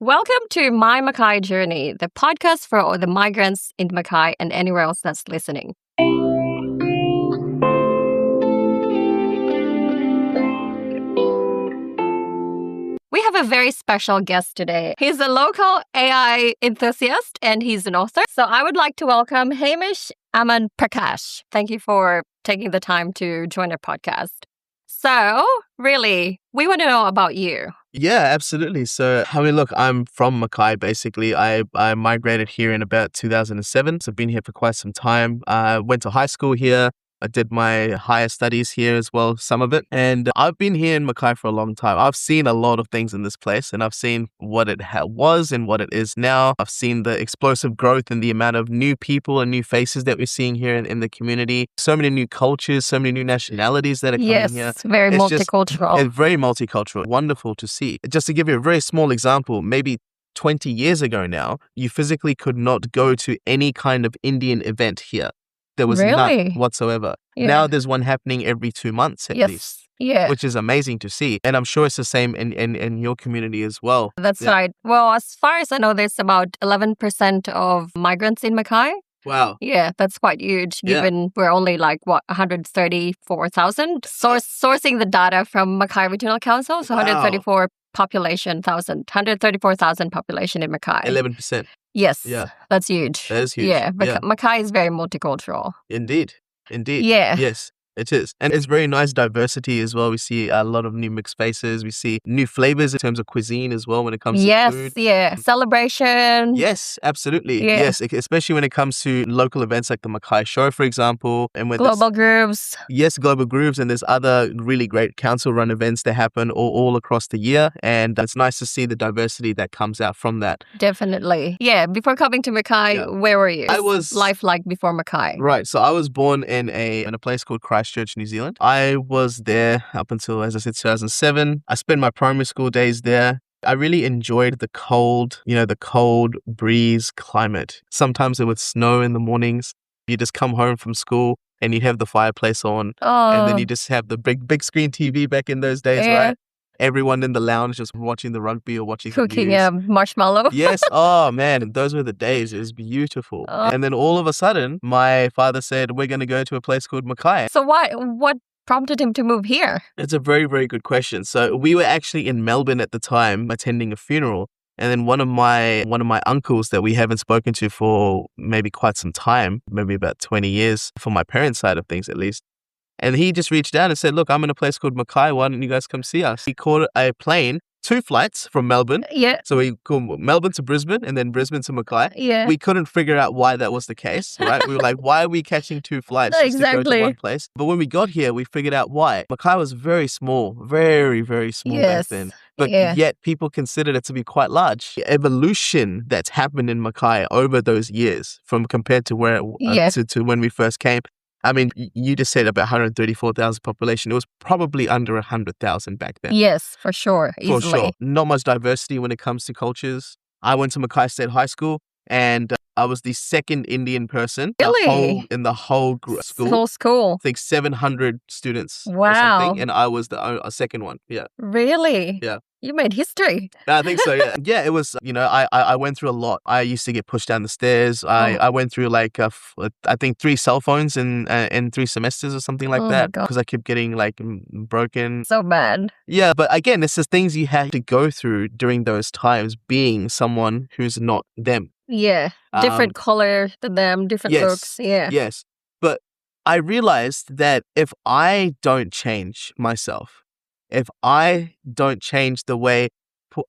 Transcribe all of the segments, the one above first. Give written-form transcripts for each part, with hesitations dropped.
Welcome to My Mackay Journey, the podcast for all the migrants in Mackay and anywhere else that's listening. We have a very special guest today. He's a local AI enthusiast and he's an author. So I would like to welcome Hamish Prakash. Thank you for taking the time to join our podcast. So, really, we want to know about you. Yeah, absolutely. So, look, I'm from Mackay, basically. I migrated here in about 2007. So I've been here for quite some time. I went to high school here. I did my higher studies here as well, some of it. And I've been here in Mackay for a long time. I've seen a lot of things in this place, and I've seen what it was and what it is now. I've seen the explosive growth and the amount of new people and new faces that we're seeing here in the community. So many new cultures, so many new nationalities that are coming here. Yes, very multicultural. It's very multicultural. Wonderful to see. Just to give you a very small example, maybe 20 years ago now, you physically could not go to any kind of Indian event here. There was none whatsoever. Yeah. Now there's one happening every 2 months at least. Yeah. Which is amazing to see. And I'm sure it's the same in your community as well. That's right. Well, as far as I know, there's about 11% of migrants in Mackay. Wow. Yeah, that's quite huge, given we're only 134,000. Sourcing the data from Mackay Regional Council, so 134,000 population in Mackay. 11%. Yes, that's huge. That is huge. Yeah, Mackay is very multicultural. Indeed. Yeah. Yes. It is. And it's very nice diversity as well. We see a lot of new mixed faces. We see new flavors in terms of cuisine as well when it comes to food. Yes, celebration. Yes, absolutely. Yeah. Yes, especially when it comes to local events like the Mackay Show, for example. And when global grooves. Yes, global grooves. And there's other really great council-run events that happen all across the year. And it's nice to see the diversity that comes out from that. Definitely. Yeah, before coming to Mackay, where were you? Life like before Mackay? Right. So I was born in a place called Christchurch, New Zealand. I was there up until, as I said, 2007. I spent my primary school days there. I really enjoyed the cold breeze climate. Sometimes it would snow in the mornings. You just come home from school and you have the fireplace on. And then you just have the big screen TV back in those days, right? Everyone in the lounge just watching the rugby or watching cooking the news. Marshmallow. Yes. Oh, man. Those were the days. It was beautiful. And then all of a sudden, my father said, we're going to go to a place called Mackay. So what prompted him to move here? It's a very, very good question. So we were actually in Melbourne at the time attending a funeral. And then one of my uncles that we haven't spoken to for maybe quite some time, maybe about 20 years, from my parents' side of things at least. And he just reached out and said, look, I'm in a place called Mackay. Why don't you guys come see us? He caught a plane, 2 flights from Melbourne. Yeah. So we called Melbourne to Brisbane and then Brisbane to Mackay. Yeah. We couldn't figure out why that was the case, right? We were like, why are we catching 2 flights just to go to one place? But when we got here, we figured out why. Mackay was very small, very, very small back then. But yet people considered it to be quite large. The evolution that's happened in Mackay over those years from compared to where to when we first came. I mean, you just said about 134,000 population. It was probably under 100,000 back then. Yes, for sure. Easily. For sure. Not much diversity when it comes to cultures. I went to Mackay State High School and I was the second Indian person in the whole school. Whole school. I think 700 students. Wow. Or something, and I was the second one. Yeah. Really? Yeah. You made history. I think so, yeah. Yeah, it was, I went through a lot. I used to get pushed down the stairs. I went through I think 3 cell phones in 3 semesters or something like that because I kept getting broken. So bad. Yeah, but again, it's the things you had to go through during those times being someone who's not them. Yeah, different color than them, different looks. Yeah. Yes, but I realized that if I don't change myself, if I don't change the way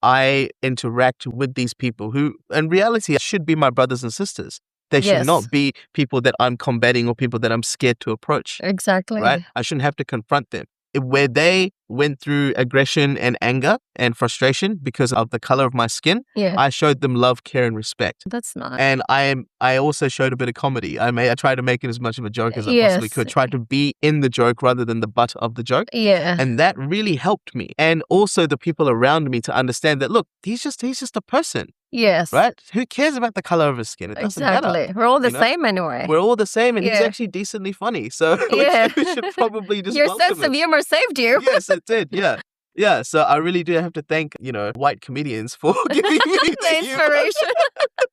I interact with these people who, in reality, should be my brothers and sisters. They should not be people that I'm combating or people that I'm scared to approach. Exactly. Right? I shouldn't have to confront them. Where they went through aggression and anger and frustration because of the color of my skin, I showed them love, care, and respect. That's nice. And I also showed a bit of comedy. I tried to make it as much of a joke as I possibly could. Try to be in the joke rather than the butt of the joke. Yeah. And that really helped me. And also the people around me to understand that, look, he's just a person. Yes. Right? Who cares about the color of his skin? It doesn't matter. We're all the same anyway. We're all the same, and he's actually decently funny. So we should probably just Your sense of humor saved you. Yes, it did. Yeah. Yeah, so I really do have to thank, white comedians for giving me The the humor inspiration.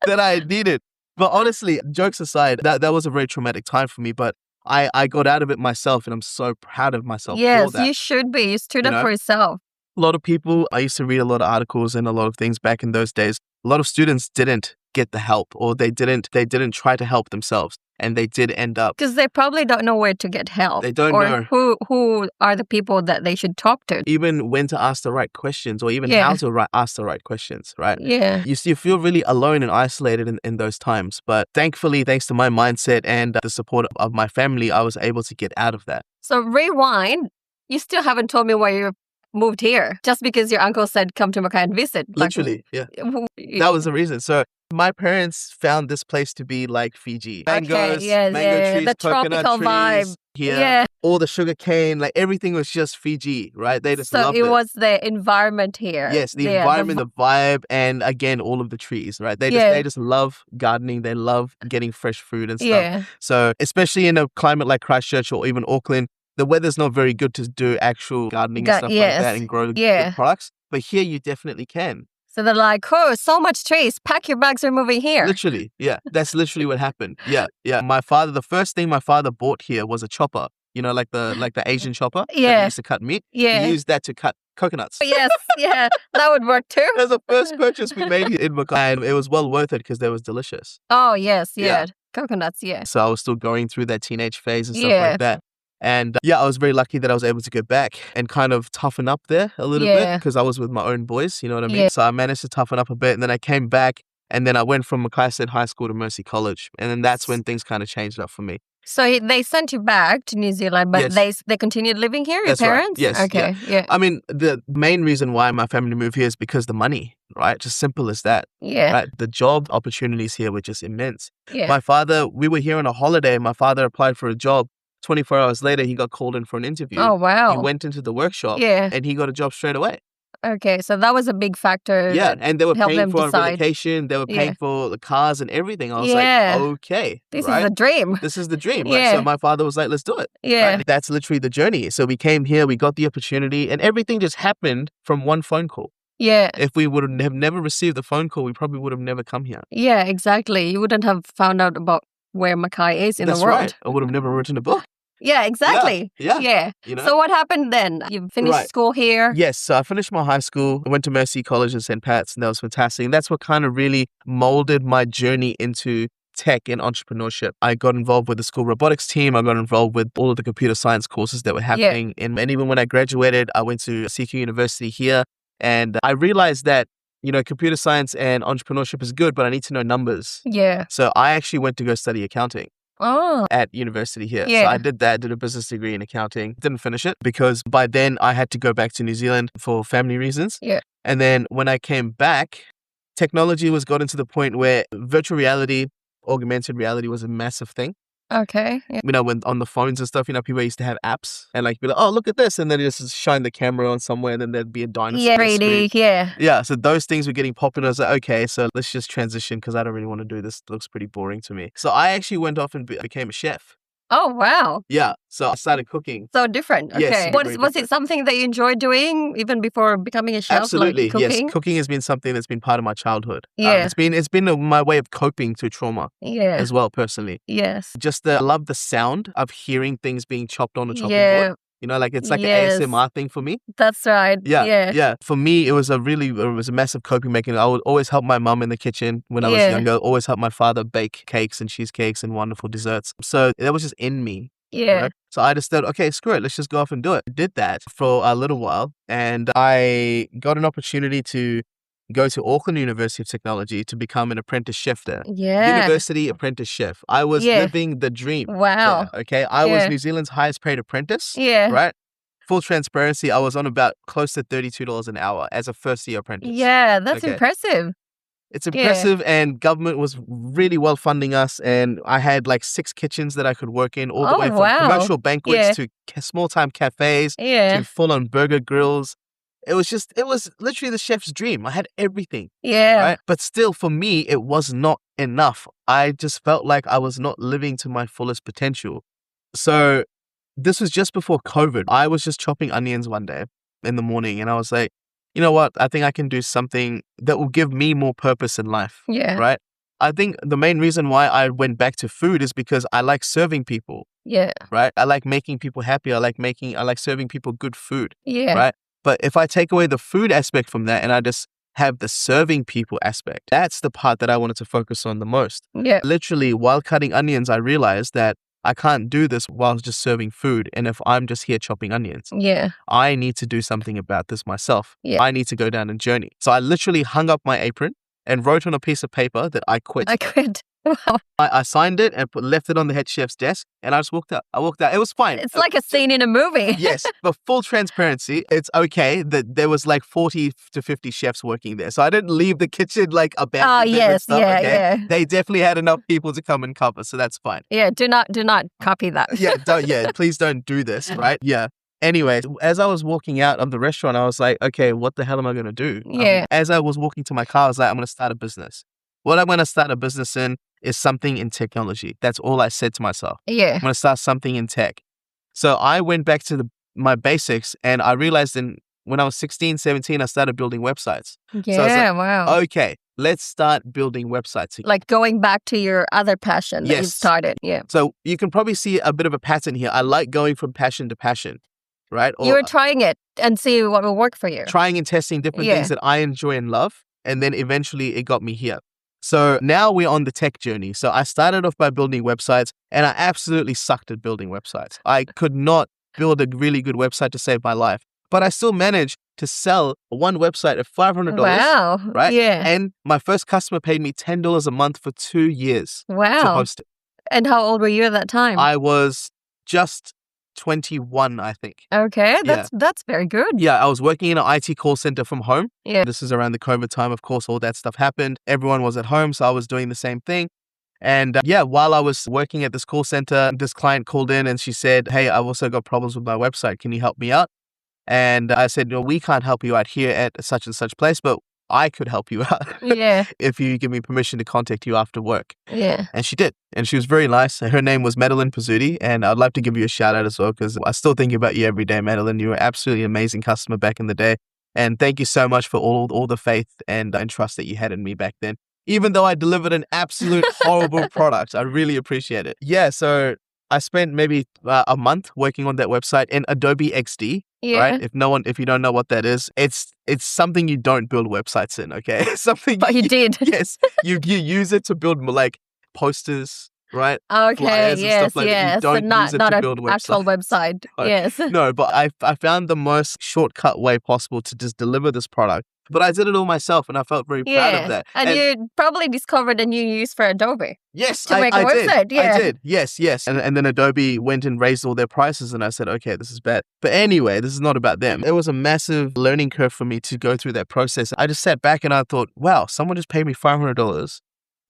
that I needed. But honestly, jokes aside, that was a very traumatic time for me, but I got out of it myself, and I'm so proud of myself for Yes, that. you should be. You stood You up know? for yourself. A lot of people, I used to read a lot of articles and a lot of things back in those days. A lot of students didn't get the help, or they didn't try to help themselves, and they did end up. Because they probably don't know where to get help. They don't or know. who are the people that they should talk to. Even when to ask the right questions, or even Yeah. how to ask the right questions, right? Yeah. You feel really alone and isolated in those times. But thankfully, thanks to my mindset and the support of my family, I was able to get out of that. So rewind. You still haven't told me why you moved here. Just because your uncle said come to Mackay and visit. Literally, yeah. Like, That was the reason. So my parents found this place to be like Fiji. Mangoes, yes, mango trees, the coconut tropical trees vibe. here. Yeah. All the sugar cane, like everything was just Fiji, right? They just So loved it was the environment here. Yes, the Yeah, environment, the vibe, and again, all of the trees, right? They just love gardening. They love getting fresh food and stuff. Yeah. So especially in a climate like Christchurch or even Auckland, the weather's not very good to do actual gardening and stuff like that and grow good products. But here you definitely can. So they're like, oh, so much trees. Pack your bags, we're moving here. Literally, yeah. That's literally what happened. Yeah, yeah. The first thing my father bought here was a chopper. Like the Asian chopper that we used to cut meat. Yeah. He used that to cut coconuts. Yes, yeah. That would work too. That was the first purchase we made in Mackay, and it was well worth it because they was delicious. Oh, yes, Yeah. Coconuts, yeah. So I was still going through that teenage phase and stuff like that. And I was very lucky that I was able to go back and kind of toughen up there a little bit because I was with my own boys, you know what I mean? Yeah. So I managed to toughen up a bit, and then I came back, and then I went from Mackay State High School to Mercy College. And then that's when things kind of changed up for me. So they sent you back to New Zealand, but Yes. they continued living here, your That's right. parents? Yes, Okay, yeah. I mean, the main reason why my family moved here is because the money, right? Just simple as that. Yeah. Right? The job opportunities here were just immense. Yeah. My father, we were here on a holiday. My father applied for a job. 24 hours later, he got called in for an interview. Oh, wow. He went into the workshop Yeah. and he got a job straight away. Okay, so that was a big factor. Yeah, and they were helped paying them for a decide. relocation. They were paying Yeah. for the cars and everything. I was Yeah. like, okay, This right? is a dream. This is the dream. Right? Yeah. So my father was like, let's do it. Yeah. Right? That's literally the journey. So we came here, we got the opportunity, and everything just happened from one phone call. Yeah. If we would have never received the phone call, we probably would have never come here. Yeah, exactly. You wouldn't have found out about where Mackay is in That's the world. right. I would have never written a book. Yeah, exactly. Yeah. So what happened then? You finished school here? Yes, so I finished my high school. I went to Mercy College in St. Pat's, and that was fantastic. And that's what kind of really molded my journey into tech and entrepreneurship. I got involved with the school robotics team. I got involved with all of the computer science courses that were happening. And even when I graduated, I went to CQ University here. And I realized that, computer science and entrepreneurship is good, but I need to know numbers. Yeah. So I actually went to go study accounting. Oh. At university here. Yeah. So I did that, did a business degree in accounting. Didn't finish it because by then I had to go back to New Zealand for family reasons. Yeah. And then when I came back, technology was gotten to the point where virtual reality, augmented reality was a massive thing. Okay. Yeah. When on the phones and stuff, people used to have apps and be like, oh, look at this. And then just shine the camera on somewhere and then there'd be a dinosaur. Yeah, on the really. screen. Yeah. Yeah. So those things were getting popular. I was like, okay, so let's just transition because I don't really want to do this. It looks pretty boring to me. So I actually went off and became a chef. Oh, wow. Yeah. So I started cooking. So different. Okay. Yes, very Was it different. something that you enjoyed doing even before becoming a chef? Absolutely. Like cooking? Yes. Cooking has been something that's been part of my childhood. Yeah. It's been my way of coping to trauma Yeah. as well, personally. Yes. I love the sound of hearing things being chopped on a chopping Yeah. board. It's like Yes. an ASMR thing for me. That's right. Yeah. For me, it was a massive coping mechanism. I would always help my mum in the kitchen when I was younger. Always help my father bake cakes and cheesecakes and wonderful desserts. So that was just in me. Yeah. So I just thought, okay, screw it. Let's just go off and do it. I did that for a little while. And I got an opportunity to go to Auckland University of Technology to become an apprentice chef there. Yeah. University apprentice chef. I was living the dream. Wow. There, okay. I was New Zealand's highest paid apprentice. Yeah. Right. Full transparency, I was on about close to $32 an hour as a first year apprentice. Yeah, that's impressive. It's impressive, and government was really well funding us, and I had 6 kitchens that I could work in, all the way from commercial banquets to small-time cafes to full-on burger grills. It was literally the chef's dream. I had everything. Yeah. Right? But still, for me, it was not enough. I just felt like I was not living to my fullest potential. So this was just before COVID. I was just chopping onions one day, in the morning and I was like, you know what? I think I can do something that will give me more purpose in life. Yeah. Right? I think the main reason why I went back to food is because I like serving people. Yeah. Right? I like making people happy. I like serving people good food. Yeah. Right? But if I take away the food aspect from that and I just have the serving people aspect, that's the part that I wanted to focus on the most. Yeah. Literally, while cutting onions, I realized that I can't do this while just serving food. And if I'm just here chopping onions, Yeah. I need to do something about this myself. Yeah. I need to go down a journey. So I literally hung up my apron and wrote on a piece of paper that I quit. I quit. Wow. I signed it and left it on the head chef's desk and I just walked out. I walked out. It was fine. It's like a scene in a movie. Yes, but full transparency, it's okay that there was like 40 to 50 chefs working there. So I didn't leave the kitchen like abandoned. Oh, yes. Stuff, Yeah, okay? yeah. They definitely had enough people to come and cover, so that's fine. Yeah, do not copy that. Please don't do this, right? Yeah. Anyway, as I was walking out of the restaurant, I was like, okay, what the hell am I going to do? Yeah. As I was walking to my car, I was like, I'm going to start a business. What I'm going to start a business in is something in technology. That's all I said to myself. Yeah. I'm going to start something in tech. So I went back to my basics and I realized when I was 16, 17, I started building websites. Yeah, So I was like, wow. okay, let's start building websites again. Like going back to your other passion that you Yes. started. Yeah. So you can probably see a bit of a pattern here. I like going from passion to passion, right? You were trying it and see what will work for you. Trying and testing different things that I enjoy and love. And then eventually it got me here. So now we're on the tech journey. So I started off by building websites and I absolutely sucked at building websites. I could not build a really good website to save my life, but I still managed to sell one website at $500. Wow. Right? Yeah. And my first customer paid me $10 a month for 2 years to Wow. host it. And how old were you at that time? I was just 21, I think. Okay, that's very good. Yeah, I was working in an IT call center from home. Yeah. This is around the COVID time, of course, all that stuff happened. Everyone was at home, so I was doing the same thing. And while I was working at this call center, this client called in and she said, hey, I've also got problems with my website. Can you help me out? And I said, no, we can't help you out here at such and such place, but I could help you out Yeah. if you give me permission to contact you after work. Yeah. And she did. And she was very nice. Her name was Madeline Pizzuti. And I'd like to give you a shout out as well because I still think about you every day, Madeline. You were absolutely an amazing customer back in the day. And thank you so much for all the faith and trust that you had in me back then. Even though I delivered an absolute horrible product, I really appreciate it. Yeah, so I spent maybe a month working on that website in Adobe XD. Yeah. Right? If you don't know what that is, it's something you don't build websites in, okay? It's something But you did. Yes. You use it to build like posters, right? Okay, Flyers and yes, stuff like that. You yes. So don't use it not to an build actual website. No. Yes. No, but I found the most shortcut way possible to just deliver this product. But I did it all myself and I felt very proud of that. And you probably discovered a new use for Adobe. Yes, to make a I website. did. Yeah. I did. Yes. And then Adobe went and raised all their prices and I said, okay, this is bad. But anyway, this is not about them. It was a massive learning curve for me to go through that process. I just sat back and I thought, wow, someone just paid me $500.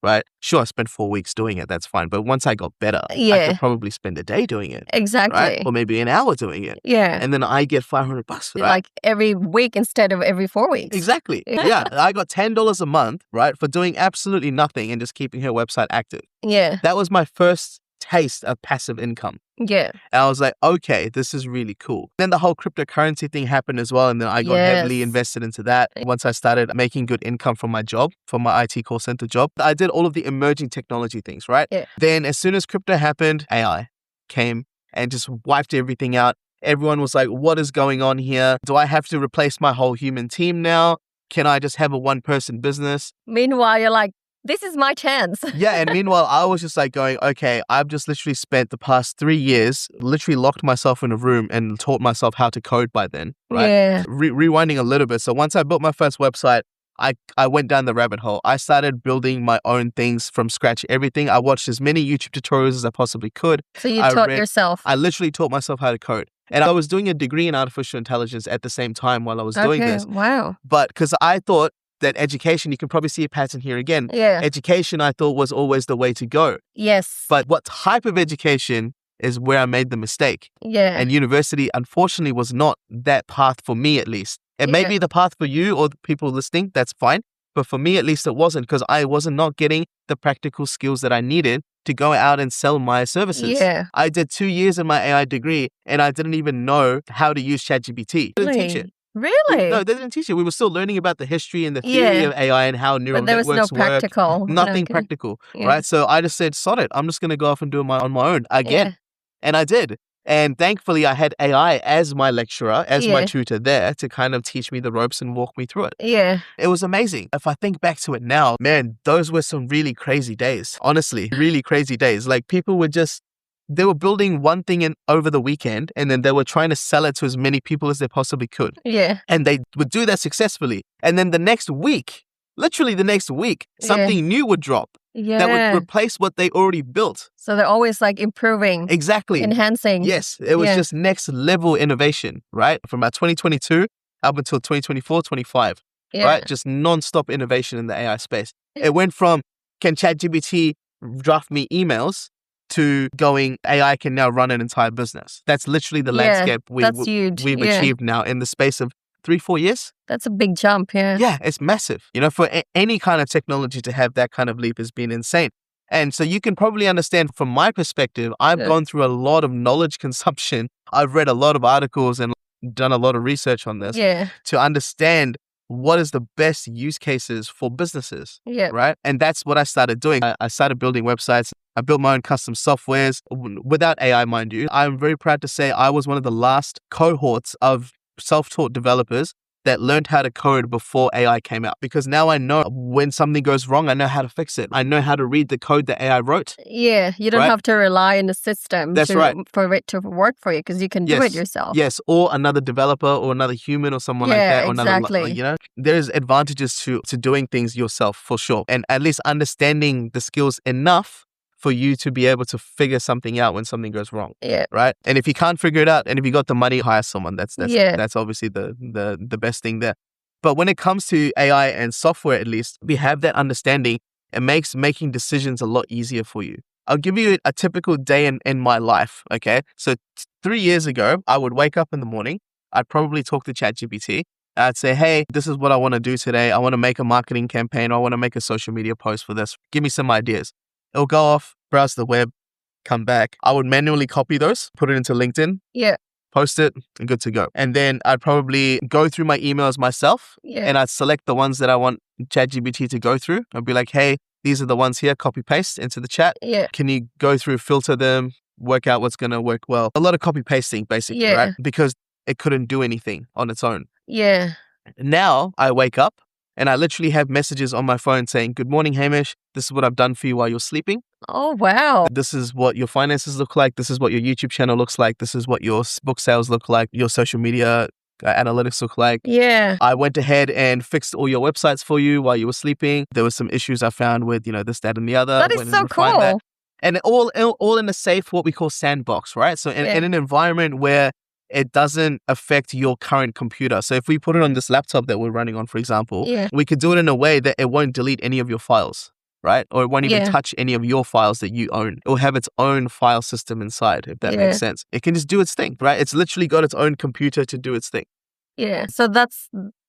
Right? Sure, I spent 4 weeks doing it. That's fine. But once I got better, I could probably spend a day doing it. Exactly. Right? Or maybe an hour doing it. Yeah. And then I get $500 for that. Like every week instead of every 4 weeks. Exactly. Yeah. I got $10 a month, right, for doing absolutely nothing and just keeping her website active. Yeah. That was my first taste of passive income. Yeah. And I was like, okay, this is really cool. Then the whole cryptocurrency thing happened as well. And then I got heavily invested into that. Once I started making good income from my job, from my IT call center job, I did all of the emerging technology things, right? Yeah. Then as soon as crypto happened, AI came and just wiped everything out. Everyone was like, what is going on here? Do I have to replace my whole human team now? Can I just have a one-person business? Meanwhile, you're like, this is my chance. Yeah, and meanwhile, I was just like going, okay, I've just literally spent the past 3 years, literally locked myself in a room and taught myself how to code by then, right? Yeah. Rewinding a little bit. So once I built my first website, I went down the rabbit hole. I started building my own things from scratch, everything. I watched as many YouTube tutorials as I possibly could. So you taught yourself. I literally taught myself how to code. And I was doing a degree in artificial intelligence at the same time while I was doing this. Wow. But because I thought that education, you can probably see a pattern here again. Yeah. Education, I thought, was always the way to go. Yes. But what type of education is where I made the mistake. Yeah. And university, unfortunately, was not that path for me, at least. It may be the path for you or the people listening, that's fine. But for me, at least, it wasn't because I wasn't not getting the practical skills that I needed to go out and sell my services. Yeah. I did 2 years in my AI degree and I didn't even know how to use ChatGPT. I didn't teach it. Really? No, they didn't teach it. We were still learning about the history and the theory Yeah. of AI and how neural But there was no networks work. practical. Nothing Okay. practical, Yeah. right? So I just said, sod it. I'm just going to go off and do it on my own again. Yeah. And I did. And thankfully, I had AI as my lecturer, as my Yeah. tutor there to kind of teach me the ropes and walk me through it. Yeah. It was amazing. If I think back to it now, man, those were some really crazy days. Honestly, really crazy days. Like people were just, they were building one thing over the weekend and then they were trying to sell it to as many people as they possibly could. Yeah. And they would do that successfully. And then the next week, literally the next week, something new would drop that would replace what they already built. So they're always like improving. Exactly. Enhancing. Yes. It was just next level innovation, right? From about 2022 up until 2024, 25, right? Just non-stop innovation in the AI space. It went from, can ChatGPT draft me emails, to going, AI can now run an entire business. That's literally the landscape we've achieved now in the space of 3-4 years. That's a big jump, Yeah, it's massive. You know, for any kind of technology to have that kind of leap has been insane. And so you can probably understand from my perspective, I've gone through a lot of knowledge consumption. I've read a lot of articles and done a lot of research on this to understand what is the best use cases for businesses, right? And that's what I started doing. I started building websites. I built my own custom softwares without AI, mind you. I'm very proud to say I was one of the last cohorts of self-taught developers that learned how to code before AI came out, because now I know when something goes wrong, I know how to fix it. I know how to read the code that AI wrote. Yeah, you don't have to rely on the system for it to work for you, because you can do it yourself. Yes, or another developer or another human or someone like that. Or exactly. You know, there's advantages to doing things yourself for sure. And at least understanding the skills enough for you to be able to figure something out when something goes wrong. Yeah. Right. And if you can't figure it out, and if you got the money, hire someone. That's obviously the best thing there. But when it comes to AI and software, at least we have that understanding. It makes making decisions a lot easier for you. I'll give you a typical day in my life. Okay. So 3 years ago, I would wake up in the morning. I'd probably talk to ChatGPT. I'd say, hey, this is what I want to do today. I want to make a marketing campaign. Or I want to make a social media post for this. Give me some ideas. It'll go off, browse the web, come back. I would manually copy those, put it into LinkedIn, post it, and good to go. And then I'd probably go through my emails myself, and I'd select the ones that I want ChatGPT to go through. I'd be like, hey, these are the ones here, copy paste into the chat. Can you go through, filter them, work out what's going to work well? A lot of copy pasting, basically, right? Because it couldn't do anything on its own. Now I wake up, and I literally have messages on my phone saying, good morning, Hamish. This is what I've done for you while you're sleeping. Oh, wow. This is what your finances look like. This is what your YouTube channel looks like. This is what your book sales look like. Your social media analytics look like. I went ahead and fixed all your websites for you while you were sleeping. There were some issues I found with, this, that, and the other. That is so cool. And all in a safe, what we call sandbox, right? So in an environment where it doesn't affect your current computer. So if we put it on this laptop that we're running on, for example, we could do it in a way that it won't delete any of your files, right? Or it won't even touch any of your files that you own. It will have its own file system inside, if that makes sense. It can just do its thing, right? It's literally got its own computer to do its thing. Yeah. So that's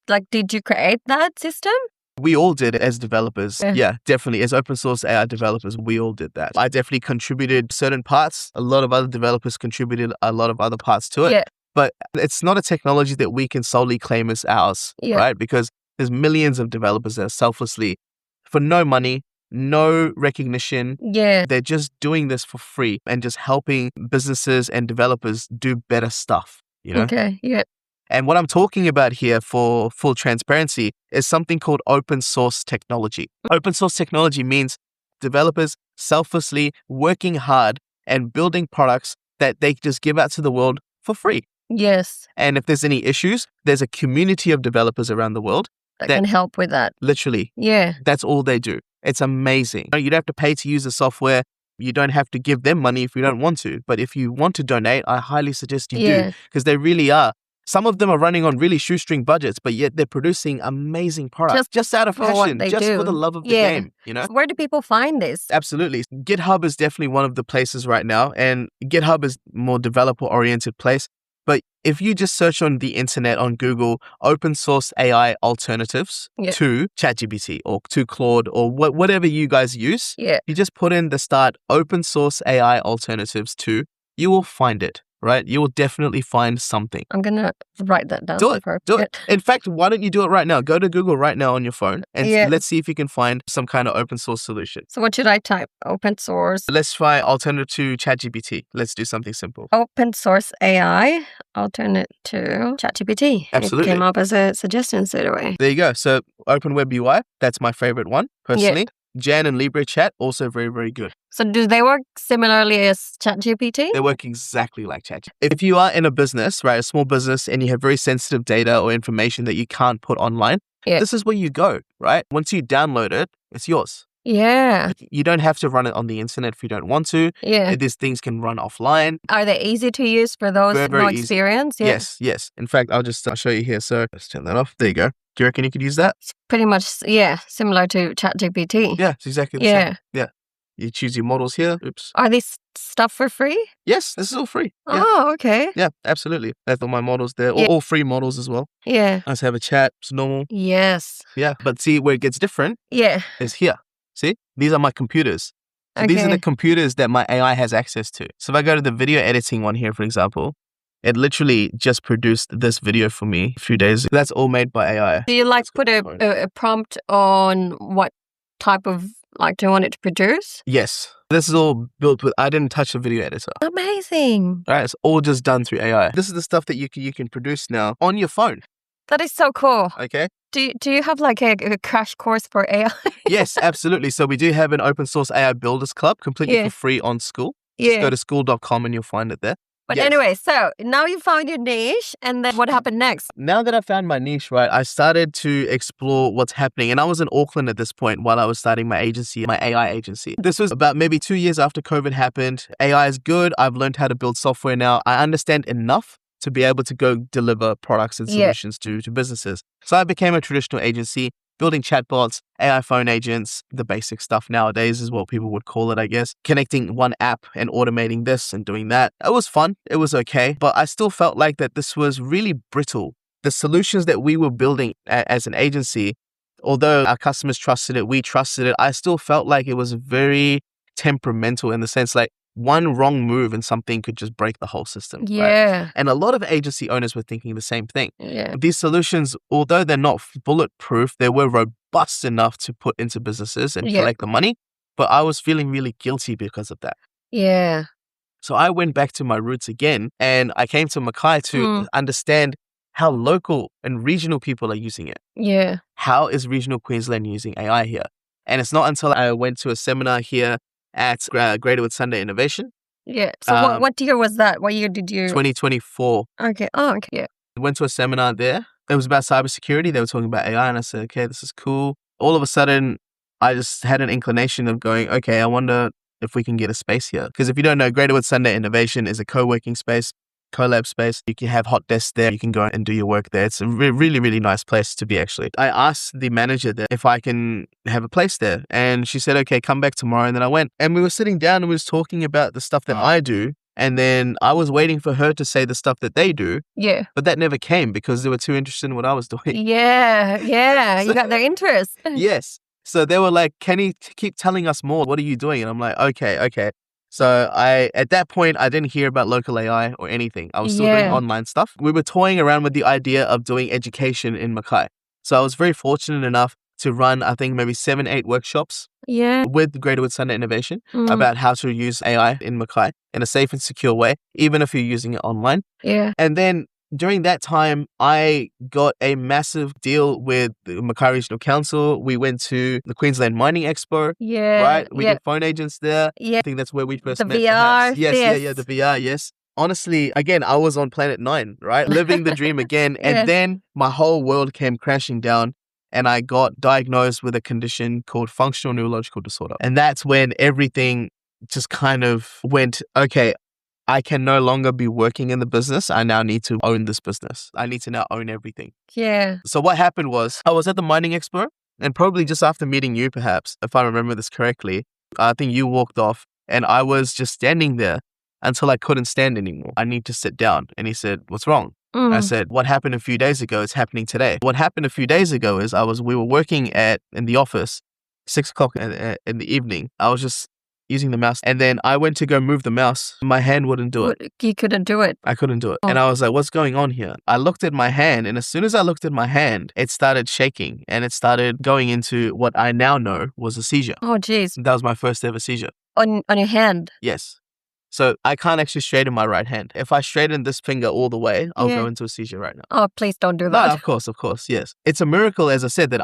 like, did you create that system? We all did it as developers. Yeah, definitely. As open source AI developers, we all did that. I definitely contributed certain parts. A lot of other developers contributed a lot of other parts to it. But it's not a technology that we can solely claim as ours, right? Because there's millions of developers that are selflessly, for no money, no recognition. They're just doing this for free and just helping businesses and developers do better stuff, And what I'm talking about here, for full transparency, is something called open source technology. Open source technology means developers selflessly working hard and building products that they just give out to the world for free. And if there's any issues, there's a community of developers around the world that can help with that. Literally. That's all they do. It's amazing. You don't have to pay to use the software. You don't have to give them money if you don't want to. But if you want to donate, I highly suggest you do, because they really are. Some of them are running on really shoestring budgets, but yet they're producing amazing products just out of passion, just for the love of the game. Where do people find this? Absolutely. GitHub is definitely one of the places right now, and GitHub is more developer-oriented place. But if you just search on the internet, on Google, open source AI alternatives to ChatGPT or to Claude or whatever you guys use, you just put in the start open source AI alternatives to, you will find it. right? You will definitely find something. I'm going to write that down. Do it. In fact, why don't you do it right now? Go to Google right now on your phone and let's see if you can find some kind of open source solution. So what should I type? Open source. Let's try alternative to ChatGPT. Let's do something simple. Open source AI, alternate to ChatGPT. Absolutely. It came up as a suggestion straight away. There you go. So Open Web UI, that's my favorite one, personally. Yeah. Jan and Libre Chat, also very, very good. So do they work similarly as ChatGPT? They work exactly like ChatGPT. If you are in a business, right, a small business, and you have very sensitive data or information that you can't put online, this is where you go, right? Once you download it, it's yours. Yeah. You don't have to run it on the internet if you don't want to. Yeah. These things can run offline. Are they easy to use for those Very, very no easy. experience? Yeah. Yes. In fact, I'll show you here. So let's turn that off. There you go. Do you reckon you could use that? It's pretty much, similar to ChatGPT. Yeah, it's exactly the same. Yeah. You choose your models here. Oops. Are these stuff for free? Yes, this is all free. Yeah. Oh, okay. Yeah, absolutely. That's all my models there. All free models as well. Yeah. Let's have a chat. It's normal. Yes. Yeah, but see where it gets different is here. See, these are my computers. So these are the computers that my AI has access to. So if I go to the video editing one here, for example, it literally just produced this video for me a few days ago. That's all made by AI. Do you put a prompt on what type of, do you want it to produce? Yes. This is all built with, I didn't touch the video editor. Amazing. All right, it's all just done through AI. This is the stuff that you can produce now on your phone. That is so cool. Okay. Do you have a crash course for AI? Yes, absolutely. So we do have an open source AI builders club completely for free on school. Just go to school.com and you'll find it there. But anyway, so now you found your niche, and then what happened next? Now that I found my niche, right, I started to explore what's happening. And I was in Auckland at this point while I was starting my agency, my AI agency. This was about maybe 2 years after COVID happened. AI is good. I've learned how to build software now. I understand enough to be able to go deliver products and solutions to businesses. So I became a traditional agency, building chatbots, AI phone agents, the basic stuff nowadays is what people would call it, I guess. Connecting one app and automating this and doing that. It was fun. It was okay. But I still felt like that this was really brittle. The solutions that we were building as an agency, although our customers trusted it, we trusted it, I still felt like it was very temperamental in the sense one wrong move and something could just break the whole system. Yeah. Right? And a lot of agency owners were thinking the same thing. Yeah. These solutions, although they're not bulletproof, they were robust enough to put into businesses and collect the money. But I was feeling really guilty because of that. Yeah. So I went back to my roots again and I came to Mackay to understand how local and regional people are using it. Yeah. How is regional Queensland using AI here? And it's not until I went to a seminar here at Greater with Sunday Innovation. Yeah. So what year was that? What year did you? 2024. Okay. Oh, okay. Yeah. I went to a seminar there. It was about cybersecurity. They were talking about AI and I said, okay, this is cool. All of a sudden, I just had an inclination of going, okay, I wonder if we can get a space here. Because if you don't know, Greater with Sunday Innovation is a co-working space, collab space. You can have hot desks there. You can go and do your work there. It's a really, really nice place to be, actually. I asked the manager there if I can have a place there. And she said, okay, come back tomorrow. And then I went. And we were sitting down and we was talking about the stuff that I do. And then I was waiting for her to say the stuff that they do. Yeah. But that never came because they were too interested in what I was doing. Yeah. Yeah. You got their interest. Yes. So they were like, can you keep telling us more? What are you doing? And I'm like, okay. So at that point, I didn't hear about local AI or anything. I was still doing online stuff. We were toying around with the idea of doing education in Mackay. So I was very fortunate enough to run, I think, maybe 7-8 workshops with Greater with Sunday Innovation about how to use AI in Mackay in a safe and secure way, even if you're using it online. Yeah. And then during that time, I got a massive deal with the Mackay Regional Council. We went to the Queensland Mining Expo. Yeah. Right? We did phone agents there. Yeah. I think that's where we first met. The VR. Yes, the VR, yes. Honestly, again, I was on Planet 9, right? Living the dream again. And then my whole world came crashing down and I got diagnosed with a condition called functional neurological disorder. And that's when everything just kind of went, okay, I can no longer be working in the business. I now need to own this business. I need to now own everything. Yeah. So what happened was I was at the mining expo and probably just after meeting you, perhaps, if I remember this correctly, I think you walked off and I was just standing there until I couldn't stand anymore. I need to sit down. And he said, what's wrong? I said, what happened a few days ago is happening today. What happened a few days ago is we were working in the office, 6 o'clock in the evening. I was just using the mouse. And then I went to go move the mouse. My hand wouldn't do it. You couldn't do it. I couldn't do it. Oh. And I was like, what's going on here? I looked at my hand, and as soon as I looked at my hand, it started shaking and it started going into what I now know was a seizure. Oh, geez. That was my first ever seizure. On your hand. Yes. So I can't actually straighten my right hand. If I straighten this finger all the way, I'll go into a seizure right now. Oh, please don't do No, that. of course, yes. It's a miracle, as I said, that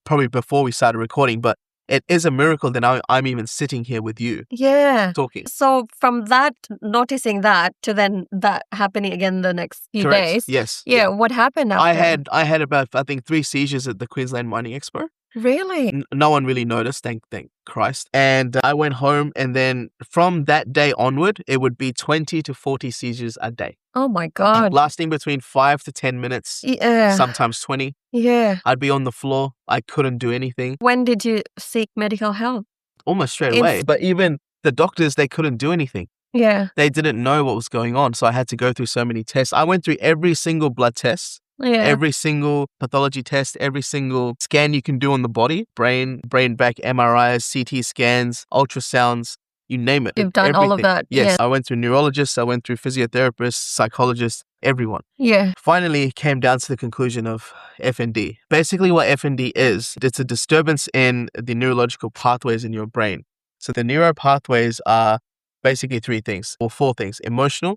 probably before we started recording, but it is a miracle that I'm even sitting here with you Yeah. talking. So from that, noticing that to then that happening again the next few Correct. days. Yes. Yeah. What happened after? I had about, I think, 3 seizures at the Queensland Mining Expo. Really? No one really noticed, thank Christ. And I went home, and then from that day onward, it would be 20 to 40 seizures a day. Oh my God. Lasting between 5 to 10 minutes, Yeah. sometimes 20. Yeah. I'd be on the floor. I couldn't do anything. When did you seek medical help? Almost straight away. But even the doctors, they couldn't do anything. Yeah. They didn't know what was going on. So I had to go through so many tests. I went through every single blood test. Yeah. Every single pathology test, every single scan you can do on the body, brain back, MRIs, CT scans, ultrasounds, you name it. You've done all of that. Yes. Yeah. I went through neurologists, I went through physiotherapists, psychologists, everyone. Yeah. Finally, it came down to the conclusion of FND. Basically, what FND is, it's a disturbance in the neurological pathways in your brain. So the neuro pathways are basically 3 things, or 4 things: emotional,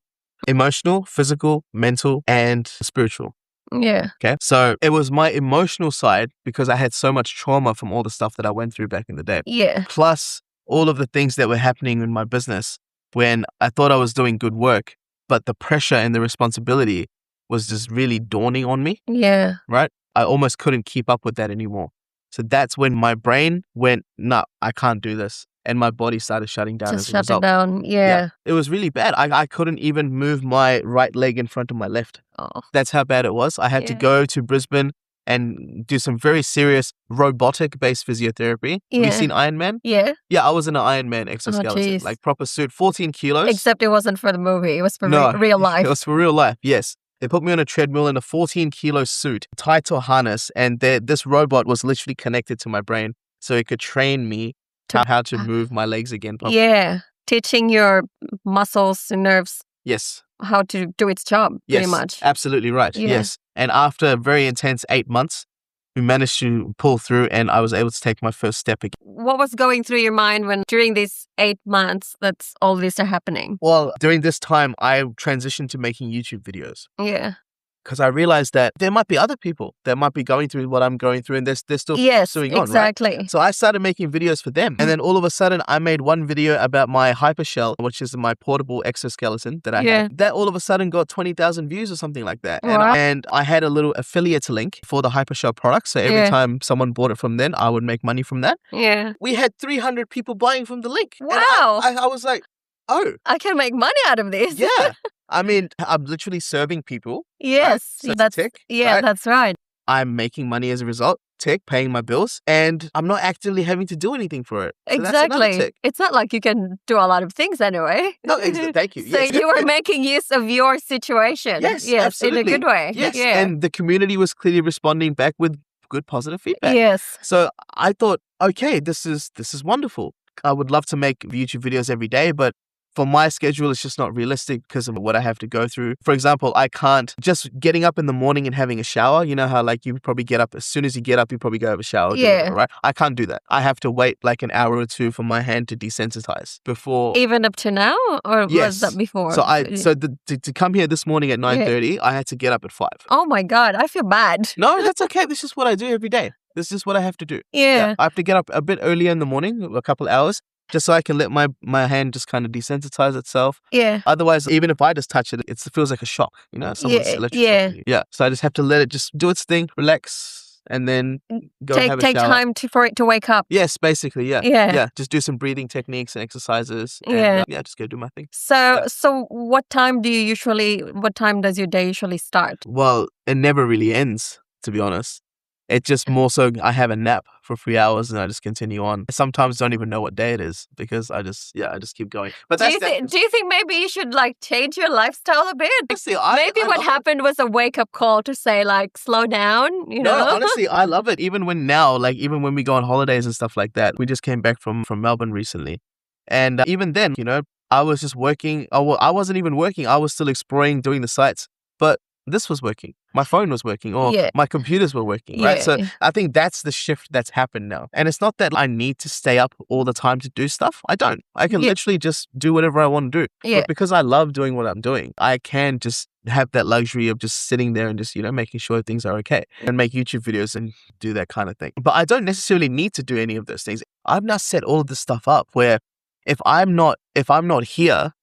physical, mental, and spiritual. Yeah. Okay. So it was my emotional side, because I had so much trauma from all the stuff that I went through back in the day. Yeah. Plus all of the things that were happening in my business when I thought I was doing good work, but the pressure and the responsibility was just really dawning on me. Yeah. Right. I almost couldn't keep up with that anymore. So that's when my brain went, no, I can't do this. And my body started shutting down Just as a shut it result. down. Yeah. It was really bad. I couldn't even move my right leg in front of my left. Oh. That's how bad it was. I had to go to Brisbane and do some very serious robotic-based physiotherapy. Have you seen Iron Man? Yeah. Yeah, I was in an Iron Man exoskeleton, geez. like proper suit, 14 kilos. Except it wasn't for the movie. It was for No, real life. It was for real life, yes. They put me on a treadmill in a 14-kilo suit, tied to a harness, and this robot was literally connected to my brain, so it could train me how to move my legs again properly. Yeah. Teaching your muscles and nerves Yes. how to do its job, pretty much. Absolutely right. Yeah. Yes. And after a very intense 8 months, we managed to pull through, and I was able to take my first step again. What was going through your mind when during these 8 months that's all this are happening? Well, during this time, I transitioned to making YouTube videos. Yeah. Because I realized that there might be other people that might be going through what I'm going through, and they're still pursuing on, exactly. right? So I started making videos for them. And then all of a sudden, I made one video about my hypershell, which is my portable exoskeleton that I had. That all of a sudden got 20,000 views or something like that. Wow. And I had a little affiliate link for the hypershell product. So every time someone bought it from them, I would make money from that. Yeah. We had 300 people buying from the link. Wow. And I was like, oh. I can make money out of this. Yeah. I mean, I'm literally serving people. Yes. Right? So That's tick, yeah, right? that's right. I'm making money as a result, tick, paying my bills, and I'm not actively having to do anything for it. So that's another Exactly. tick. It's not like you can do a lot of things anyway. No, thank you. So Yes. you were making use of your situation. Yes, in absolutely. a good way. Yes, Yeah. and the community was clearly responding back with good positive feedback. Yes. So I thought, okay, this is wonderful. I would love to make YouTube videos every day, but for my schedule, it's just not realistic because of what I have to go through. For example, I can't just getting up in the morning and having a shower. You know how like you probably get up, as soon as you get up, you probably go have a shower. Yeah. Right? I can't do that. I have to wait like an hour or two for my hand to desensitize before. Even up to now? Or was that before? So to come here this morning at 9:30, I had to get up at 5. Oh my God, I feel bad. No, that's okay. This is what I do every day. This is what I have to do. Yeah. I have to get up a bit earlier in the morning, a couple hours, just so I can let my hand just kind of desensitize itself. Yeah. Otherwise, even if I just touch it, it feels like a shock, you know? Someone's electrocuting you. Yeah. So I just have to let it just do its thing, relax, and then go have a shower. Take time for it to wake up. Yes, basically, yeah. Yeah. Just do some breathing techniques and exercises. And, just go do my thing. So what time does your day usually start? Well, it never really ends, to be honest. It's just more so I have a nap for 3 hours and I just continue on. I sometimes don't even know what day it is because I just keep going. But do you think maybe you should like change your lifestyle a bit? Honestly, maybe what happened was a wake-up call to say like slow down, you know? No, honestly, I love it. Even when we go on holidays and stuff like that. We just came back from Melbourne recently. And even then, I was just working. Oh, well, I wasn't even working. I was still exploring, doing the sites. But this was working. My phone was working, or Yeah. my computers were working, right? So Yeah. I think that's the shift that's happened now. And it's not that I need to stay up all the time to do stuff. I don't. I can Yeah. literally just do whatever I want to do. Yeah. But because I love doing what I'm doing, I can just have that luxury of just sitting there and just, making sure things are okay and make YouTube videos and do that kind of thing. But I don't necessarily need to do any of those things. I've now set all of this stuff up where if I'm not here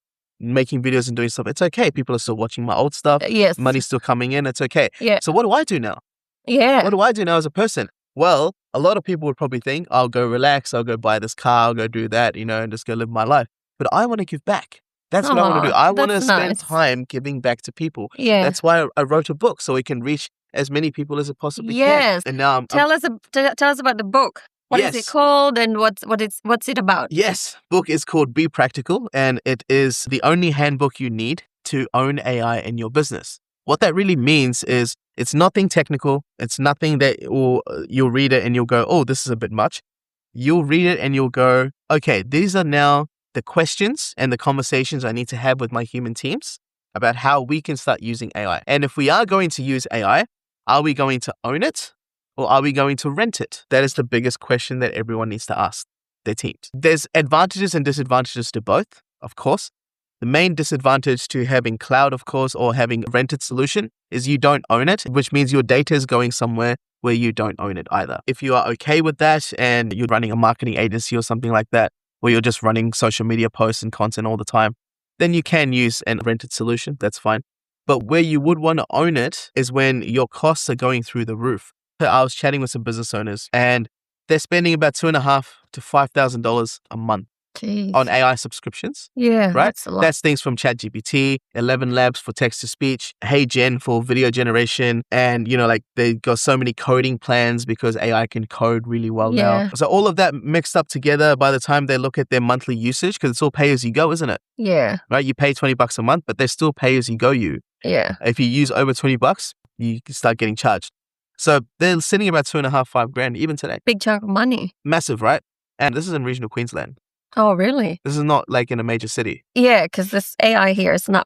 making videos and doing stuff, it's okay. People are still watching my old stuff. Yes. Money's still coming in. It's okay. Yeah. So what do I do now? Yeah. What do I do now as a person? Well, a lot of people would probably think, I'll go relax, I'll go buy this car, I'll go do that, and just go live my life. But I want to give back. That's what I want to do. I want to that's spend nice. time giving back to people. Yeah. That's why I wrote a book, so we can reach as many people as it possibly Yes. can. And now Tell us about the book. What is it Yes. called, and what's it about? Yes, book is called Be Practical, and it is the only handbook you need to own AI in your business. What that really means is it's nothing technical. It's nothing that you'll read it and you'll go, oh, this is a bit much. You'll read it and you'll go, okay, these are now the questions and the conversations I need to have with my human teams about how we can start using AI. And if we are going to use AI, are we going to own it? Or are we going to rent it? That is the biggest question that everyone needs to ask their teams. There's advantages and disadvantages to both, of course. The main disadvantage to having cloud, of course, or having a rented solution is you don't own it, which means your data is going somewhere where you don't own it either. If you are okay with that and you're running a marketing agency or something like that, where you're just running social media posts and content all the time, then you can use a rented solution. That's fine. But where you would want to own it is when your costs are going through the roof. I was chatting with some business owners and they're spending about $2,500 to $5,000 a month Jeez. on AI subscriptions. Yeah, Right? that's a lot. That's things from ChatGPT, 11 Labs for text to speech, Hey Gen for video generation. And, they got so many coding plans because AI can code really well Yeah. now. So all of that mixed up together by the time they look at their monthly usage, because it's all pay as you go, isn't it? Yeah. Right? You pay $20 a month, but they're still pay as you go Yeah. If you use over $20, you can start getting charged. So they're sitting about $2,500-5,000 even today. Big chunk of money. Massive, right? And this is in regional Queensland. Oh, really? This is not like in a major city. Yeah, because this AI here is not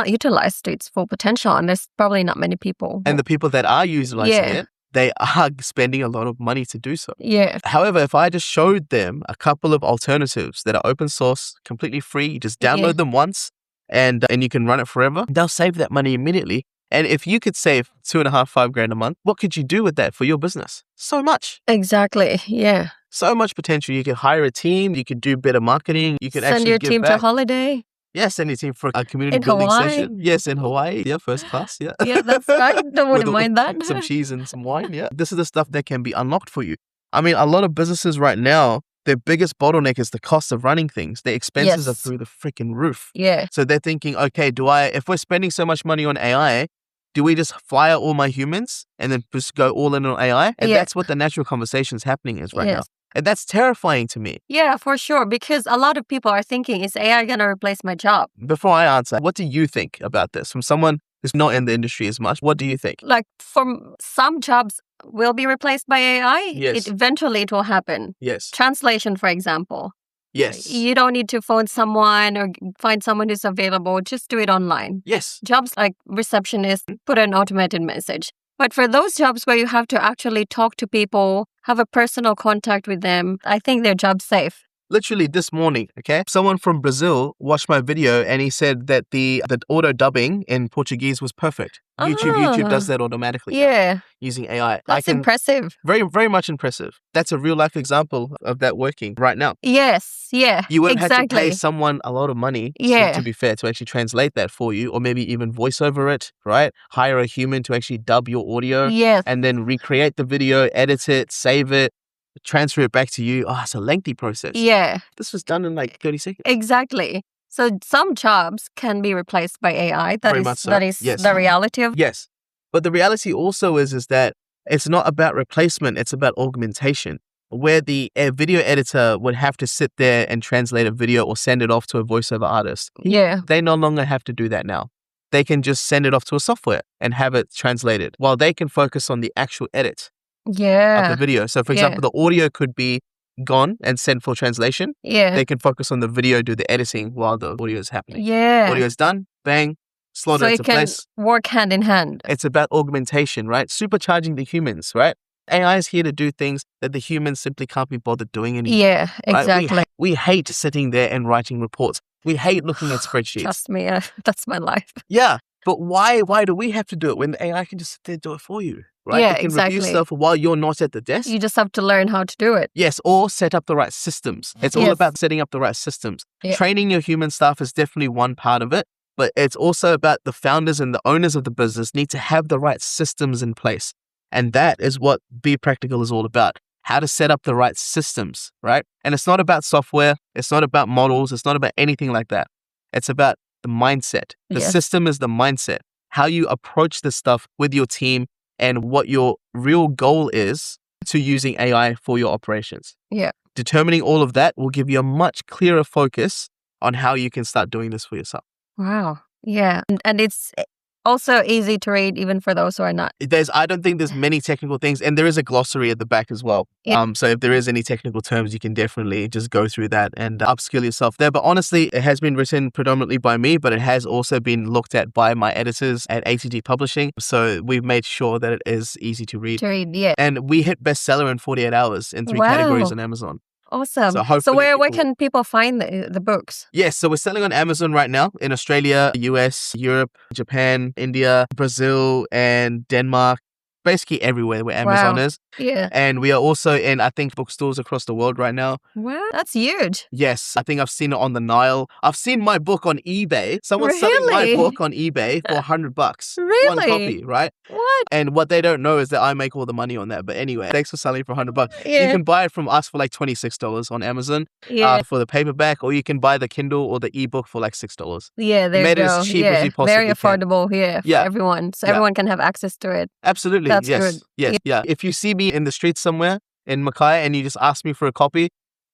utilized to its full potential, and there's probably not many people. And the people that are utilizing Yeah. it, they are spending a lot of money to do so. Yeah. However, if I just showed them a couple of alternatives that are open source, completely free, you just download Yeah. them once and you can run it forever, they'll save that money immediately. And if you could save $2,500-5,000 a month, what could you do with that for your business? So much. Exactly. Yeah. So much potential. You could hire a team. You could do better marketing. You could Send actually your give team back. to holiday. Yeah, send your team for a community In building Hawaii? session. Yes, in Hawaii. Yeah, first class. Yeah. Yeah, that's right. I With wouldn't mind that. some cheese and some wine. Yeah. This is the stuff that can be unlocked for you. I mean, a lot of businesses right now, their biggest bottleneck is the cost of running things. Their expenses are Yes. through the freaking roof. Yeah. So they're thinking, okay, if we're spending so much money on AI, do we just fire all my humans and then just go all in on AI? And Yeah. that's what the natural conversation is happening is right now. Yes. And that's terrifying to me. Yeah, for sure. Because a lot of people are thinking, is AI going to replace my job? Before I answer, what do you think about this? From someone who's not in the industry as much, what do you think? Like, from some jobs will be replaced by AI. Yes. Eventually it will happen. Yes. Translation, for example. Yes. You don't need to phone someone or find someone who's available. Just do it online. Yes. Jobs like receptionist, put an automated message. But for those jobs where you have to actually talk to people, have a personal contact with them, I think their job's safe. Literally this morning, okay, someone from Brazil watched my video and he said that the auto dubbing in Portuguese was perfect. YouTube does that automatically now, Yeah, using AI. that's impressive. Very, very much impressive. That's a real life example of that working right now. Yes, yeah, You wouldn't have to exactly. pay someone a lot of money, Yeah. to be fair, to actually translate that for you, or maybe even voice over it, right? Hire a human to actually dub your audio Yes, and then recreate the video, edit it, save it, transfer it back to you. Oh, it's a lengthy process. yeah, This was done in like 30 seconds. exactly. So some jobs can be replaced by AI. Very much so. That is Yes. the reality of. Yes. But the reality also is that it's not about replacement, it's about augmentation. Where the video editor would have to sit there and translate a video or send it off to a voiceover artist. Yeah, They no longer have to do that now. They can just send it off to a software and have it translated while they can focus on the actual edit of yeah, the video. So for Yeah. example, the audio could be gone and sent for translation, Yeah. they can focus on the video, do the editing while the audio is happening. Yeah. Audio is done, bang, slot So it it into can place. work hand in hand. It's about augmentation, right? Supercharging the humans, right? AI is here to do things that the humans simply can't be bothered doing anymore. Yeah, Right? exactly. We hate sitting there and writing reports. We hate looking at spreadsheets. Trust me, that's my life. Yeah, but why do we have to do it when the AI can just sit there and do it for you, right? Yeah, It can review exactly. stuff while you're not at the desk. You just have to learn how to do it. Yes, or set up the right systems. It's all Yes. about setting up the right systems. Yeah. Training your human staff is definitely one part of it, but it's also about the founders and the owners of the business need to have the right systems in place. And that is what Be Practical is all about. How to set up the right systems, right? And it's not about software. It's not about models. It's not about anything like that. It's about the mindset. The Yes. system is the mindset. How you approach this stuff with your team and what your real goal is to using AI for your operations. Yeah. Determining all of that will give you a much clearer focus on how you can start doing this for yourself. Wow. Yeah. And it's also easy to read even for those who are not. I don't think there's many technical things, and there is a glossary at the back as well. Yeah. So if there is any technical terms, you can definitely just go through that and upskill yourself there. But honestly, it has been written predominantly by me, but it has also been looked at by my editors at ATG Publishing. So we've made sure that it is easy to read. Yeah. And we hit bestseller in 48 hours in 3 Wow. categories on Amazon. Awesome. So hopefully So where people- can people find the books? Yes, so we're selling on Amazon right now in Australia, US, Europe, Japan, India, Brazil, and Denmark. Basically everywhere where Amazon Wow. is. Yeah. And we are also in, I think, bookstores across the world right now. Wow. That's huge. Yes, I think I've seen it on the Nile. I've seen my book on eBay. Someone's selling my Really? book on eBay for $100. One Really? copy, right? What? And what they don't know is that I make all the money on that. But anyway, thanks for selling for $100. You Yeah. can buy it from us for like $26 on Amazon Yeah. for the paperback, or you can buy the Kindle or the ebook for like $6. Yeah, there you made it go. as cheap yeah. as we possibly Very can. affordable here for Yeah. everyone. So Yeah. everyone can have access to it. Absolutely. That's yes. good. Yes. Yeah. If you see me in the streets somewhere in Mackay and you just ask me for a copy,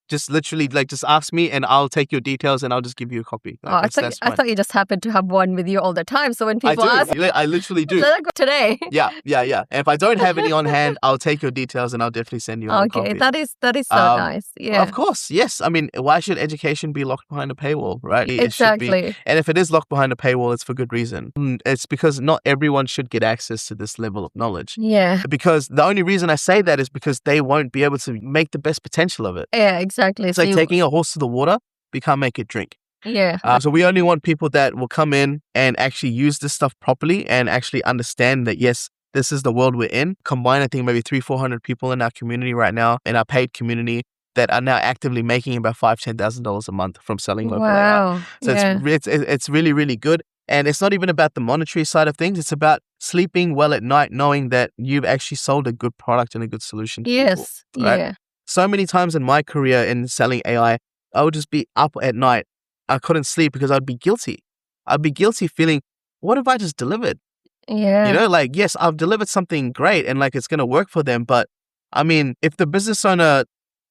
just literally just ask me and I'll take your details and I'll just give you a copy. Oh, I thought you just happened to have one with you all the time. So when people ask, I literally do. like today. Yeah. And if I don't have any on hand, I'll take your details and I'll definitely send you a Okay, copy. that is so nice. Yeah. Of course, yes. I mean, why should education be locked behind a paywall, right? It should be. Exactly. And if it is locked behind a paywall, it's for good reason. It's because not everyone should get access to this level of knowledge. Yeah. Because the only reason I say that is because they won't be able to make the best potential of it. Yeah, exactly. It's like taking a horse to the water, we can't make it drink. Yeah. So we only want people that will come in and actually use this stuff properly and actually understand that, yes, this is the world we're in. Combine, I think, maybe 300-400 people in our community right now, in our paid community, that are now actively making about $5,000-$10,000 a month from selling local AI. Wow. So it's really, really good. And it's not even about the monetary side of things. It's about sleeping well at night, knowing that you've actually sold a good product and a good solution to people, Yes. right? Yeah. So many times in my career in selling AI, I would just be up at night. I couldn't sleep because I'd be guilty. I'd be guilty feeling, what have I just delivered? Yeah. You know, like, yes, I've delivered something great and like it's going to work for them. But I mean, if the business owner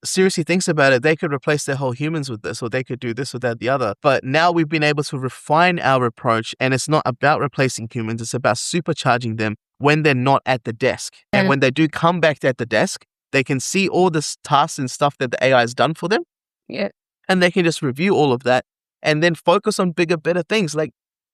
seriously thinks about it, they could replace their whole humans with this, or they could do this or that, the other. But now we've been able to refine our approach, and it's not about replacing humans. It's about supercharging them when they're not at the desk. And Yeah. when they do come back at the desk, they can see all the tasks and stuff that the AI has done for them. Yeah. And they can just review all of that and then focus on bigger, better things like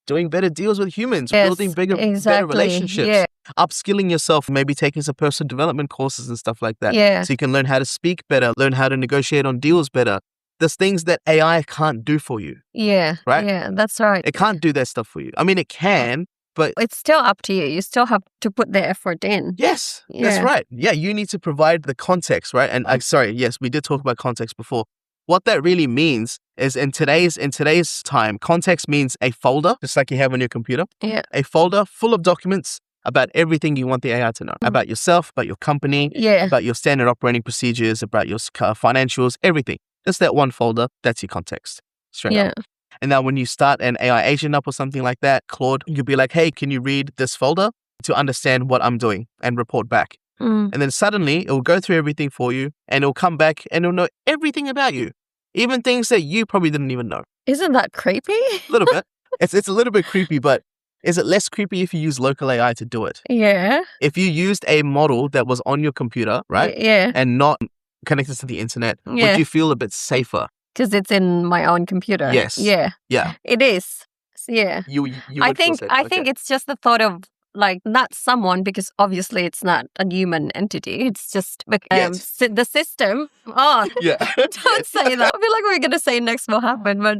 doing better deals with humans, Yes, building better exactly. relationships, Yeah. upskilling yourself, maybe taking some personal development courses and stuff like that. Yeah. So you can learn how to speak better, learn how to negotiate on deals better. There's things that AI can't do for you, Yeah. right? Yeah. That's right. It can't do that stuff for you. I mean, it can, but It's still up to you. You still have to put the effort in. yes, that's Yeah. right. Yeah, you need to provide the context, right? And yes, we did talk about context before. What that really means is in today's time, context means a folder, just like you have on your computer. Yeah. A folder full of documents about everything you want the AI to know, about yourself, about your company, Yeah. about your standard operating procedures, about your financials, everything. Just that one folder, that's your context. Straight Yeah. up. And now when you start an AI agent up or something like that, Claude, you'll be like, hey, can you read this folder to understand what I'm doing and report back? Mm. And then suddenly it will go through everything for you and it'll come back and it'll know everything about you, even things that you probably didn't even know. Isn't that creepy? A little bit. It's a little bit creepy, but is it less creepy if you use local AI to do it? Yeah. If you used a model that was on your computer, right? Yeah. And not connected to the internet, would Yeah. you feel a bit safer? Because it's in my own computer. Yes. Yeah. Yeah. It is. Yeah. You I would feel think safe. I think it's just the thought of like not someone, because obviously it's not a human entity. It's just Yes. the system. Oh, Yeah. don't say that. I feel like we're gonna say next will happen, but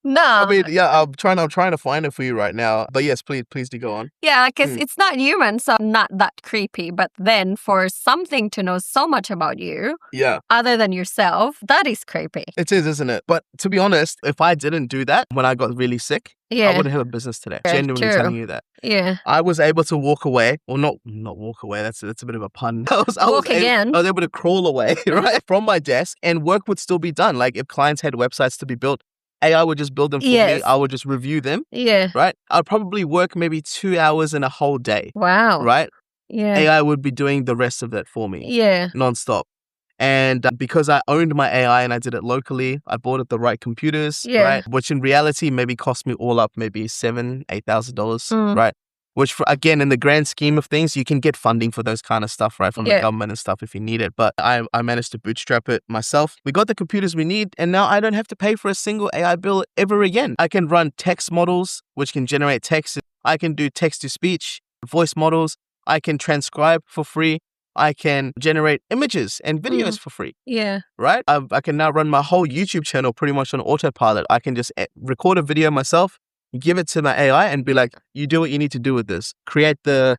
no. I mean, yeah, I'm trying to find it for you right now. But yes, please do go on. Yeah, because it's not human, so not that creepy. But then for something to know so much about you, Yeah. other than yourself, that is creepy. It is, isn't it? But to be honest, if I didn't do that when I got really sick, Yeah. I wouldn't have a business today. Yeah, Genuinely true. telling you that. Yeah. I was able to walk away, or not walk away. That's a bit of a pun. I was again. I was able to crawl away right from my desk, and work would still be done. Like if clients had websites to be built, AI would just build them for me. Yes. I would just review them. Yeah. Right. I'd probably work maybe 2 hours in a whole day. Wow. Right. Yeah. AI would be doing the rest of that for me. Yeah. Nonstop. And because I owned my AI and I did it locally, I bought it the right computers, Yeah. right? Which in reality maybe cost me all up maybe $7,000-8,000, right? Which again, in the grand scheme of things, you can get funding for those kind of stuff, right? From the government and stuff if you need it. But I managed to bootstrap it myself. We got the computers we need, and now I don't have to pay for a single AI bill ever again. I can run text models, which can generate text. I can do text to speech, voice models. I can transcribe for free. I can generate images and videos for free. Yeah. Right? I can now run my whole YouTube channel pretty much on autopilot. I can just record a video myself, give it to my AI, and be like, you do what you need to do with this. Create the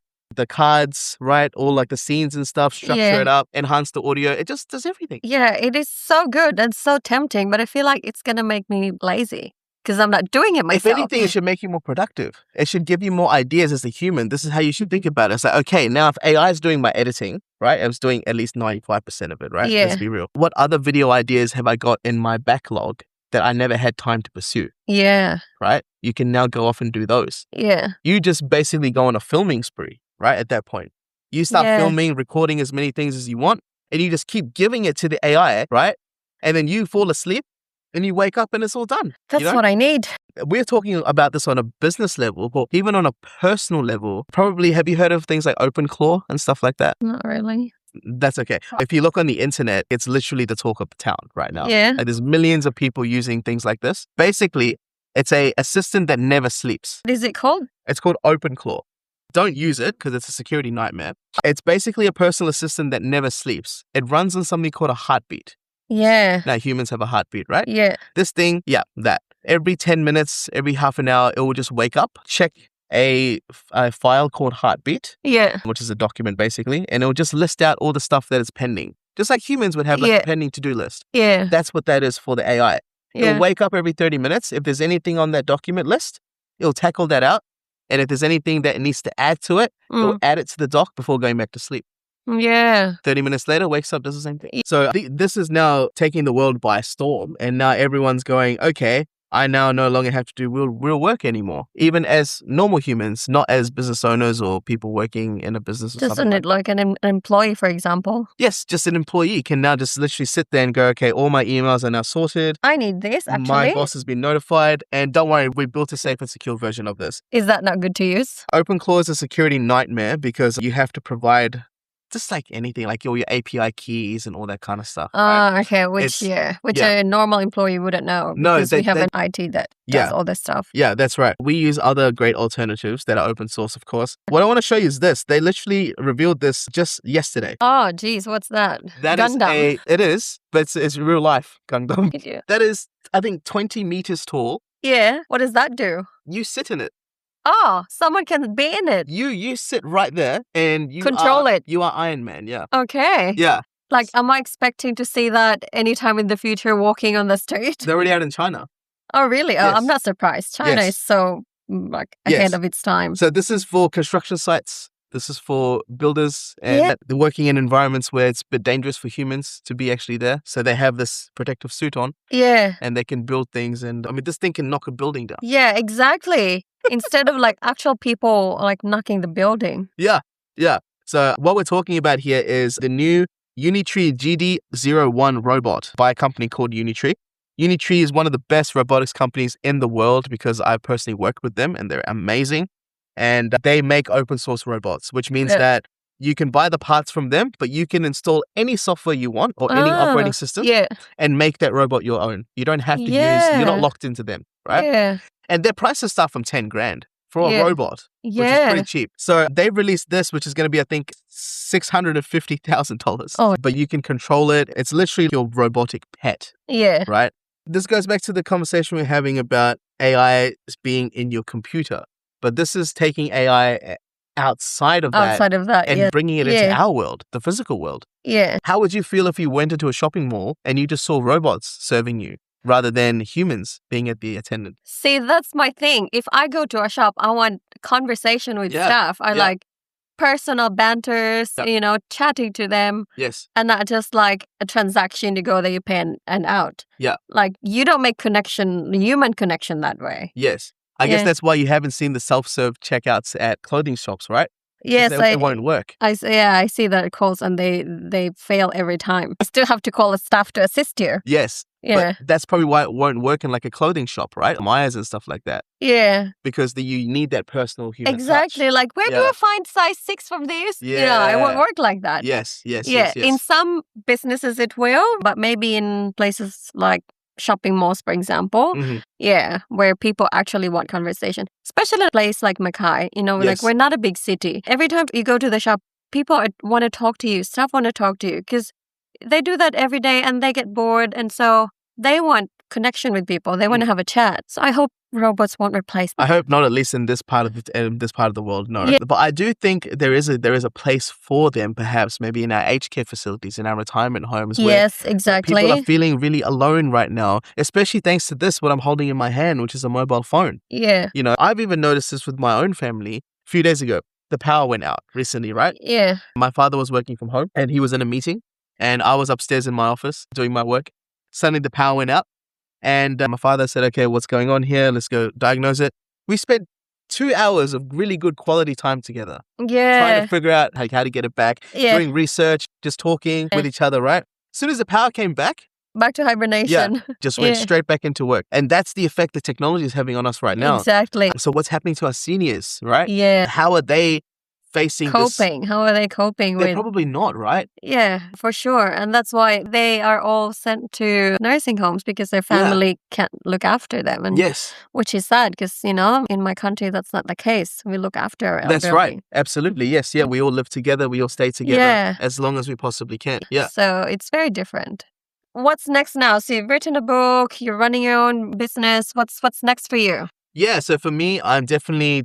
cards, right? All like the scenes and stuff, structure it up, enhance the audio. It just does everything. Yeah, it is so good and so tempting, but I feel like it's going to make me lazy because I'm not doing it myself. If anything, it should make you more productive. It should give you more ideas as a human. This is how you should think about it. It's like, okay, now if AI is doing my editing, right? I was doing at least 95% of it, right? Yeah. Let's be real. What other video ideas have I got in my backlog that I never had time to pursue? Yeah. Right? You can now go off and do those. Yeah. You just basically go on a filming spree, right? At that point, you start filming, recording as many things as you want, and you just keep giving it to the AI, right? And then you fall asleep and you wake up and it's all done. That's what I need. We're talking about this on a business level, but even on a personal level, probably have you heard of things like OpenClaw and stuff like that? Not really. That's okay. If you look on the internet, it's literally the talk of the town right now. Yeah. Like, there's millions of people using things like this. Basically, it's a assistant that never sleeps. What is it called? It's called OpenClaw. Don't use it because it's a security nightmare. It's basically a personal assistant that never sleeps. It runs on something called a heartbeat. Yeah. Now, humans have a heartbeat, right? Yeah. This thing, that. Every 10 minutes, every half an hour, it will just wake up, check a file called Heartbeat, which is a document basically, and it will just list out all the stuff that is pending. Just like humans would have like a pending to-do list. Yeah. That's what that is for the AI. It'll wake up every 30 minutes. If there's anything on that document list, it'll tackle that out. And if there's anything that it needs to add to it, it'll add it to the doc before going back to sleep. Yeah. 30 minutes later, wakes up, does the same thing. So this is now taking the world by storm. And now everyone's going, okay, I now no longer have to do real work anymore, even as normal humans, not as business owners or people working in a business or something. Doesn't it like an employee, for example? Yes, just an employee can now just literally sit there and go, okay, all my emails are now sorted. I need this, actually. My boss has been notified. And don't worry, we built a safe and secure version of this. Is that not good to use? OpenClaw is a security nightmare because you have to provide just like anything, like all your API keys and all that kind of stuff. Right? Okay, which a normal employee wouldn't know. No, because we have an IT that does all this stuff. Yeah, that's right. We use other great alternatives that are open source, of course. What I want to show you is this. They literally revealed this just yesterday. Oh, geez, what's that? That Gundam. it is, but it's real life Gundam. Yeah. That is, I think, 20 meters tall. Yeah, what does that do? You sit in it. Oh, someone can be in it. You sit right there and you control it. You are Iron Man, yeah. Okay. Yeah. Like, am I expecting to see that anytime in the future walking on the street? They're already out in China. Oh, really? Yes. Oh, I'm not surprised. China is so ahead of its time. So this is for construction sites. This is for builders and they're working in environments where it's a bit dangerous for humans to be actually there. So they have this protective suit on. Yeah. And they can build things. And I mean, this thing can knock a building down. Yeah, exactly. Instead of like actual people like knocking the building. Yeah. Yeah. So what we're talking about here is the new Unitree GD01 robot by a company called Unitree. Unitree is one of the best robotics companies in the world because I personally work with them and they're amazing. And they make open source robots, which means that You can buy the parts from them, but you can install any software you want or any operating system and make that robot your own. You don't have to you're not locked into them, right? Yeah. And their prices start from 10 grand for a robot, which is pretty cheap. So they released this, which is going to be, I think, $650,000. Oh. But you can control it. It's literally your robotic pet, Yeah. right? This goes back to the conversation we're having about AI being in your computer. But this is taking AI outside of that and bringing it into our world, the physical world. Yeah. How would you feel if you went into a shopping mall and you just saw robots serving you rather than humans being at the attendant? See, that's my thing. If I go to a shop, I want conversation with staff. I like personal banters, chatting to them. Yes. And not just like a transaction, you go there, you pay and out. Yeah. Like you don't make human connection that way. Yes. I guess that's why you haven't seen the self-serve checkouts at clothing shops, right? Yes, it won't work. I see that it calls and they fail every time. You still have to call a staff to assist you. Yes. Yeah. But that's probably why it won't work in like a clothing shop, right? Myers and stuff like that. Yeah. Because you need that personal human Exactly. touch. Like, where do I find size 6 from these? Yeah. It won't work like that. Yes. In some businesses it will, but maybe in places like shopping malls, for example, where people actually want conversation, especially a place like Mackay, like we're not a big city. Every time you go to the shop, people want to talk to you, staff want to talk to you because they do that every day and they get bored. And so they want connection with people. They want to have a chat. So I hope robots won't replace them. I hope not, at least in this part of the world. No, but I do think there is a place for them, perhaps maybe in our aged care facilities, in our retirement homes. Yes, exactly. People are feeling really alone right now, especially thanks to this, what I'm holding in my hand, which is a mobile phone. Yeah. I've even noticed this with my own family. A few days ago, the power went out recently, right? Yeah. My father was working from home and he was in a meeting and I was upstairs in my office doing my work. Suddenly the power went out. And my father said, okay, what's going on here? Let's go diagnose it. We spent 2 hours of really good quality time together. Yeah. Trying to figure out how to get it back. Yeah. Doing research, just talking with each other, right? As soon as the power came back. Back to hibernation. Just went straight back into work. And that's the effect that technology is having on us right now. Exactly. So what's happening to our seniors, right? Yeah. How are they facing this? How are they coping They're probably not, right? Yeah, for sure. And that's why they are all sent to nursing homes because their family can't look after them. And which is sad because, in my country, that's not the case. We look after our elderly. That's right. Absolutely. Yes. Yeah. We all live together. We all stay together as long as we possibly can. Yeah. So it's very different. What's next now? So you've written a book, you're running your own business. What's next for you? Yeah. So for me, I'm definitely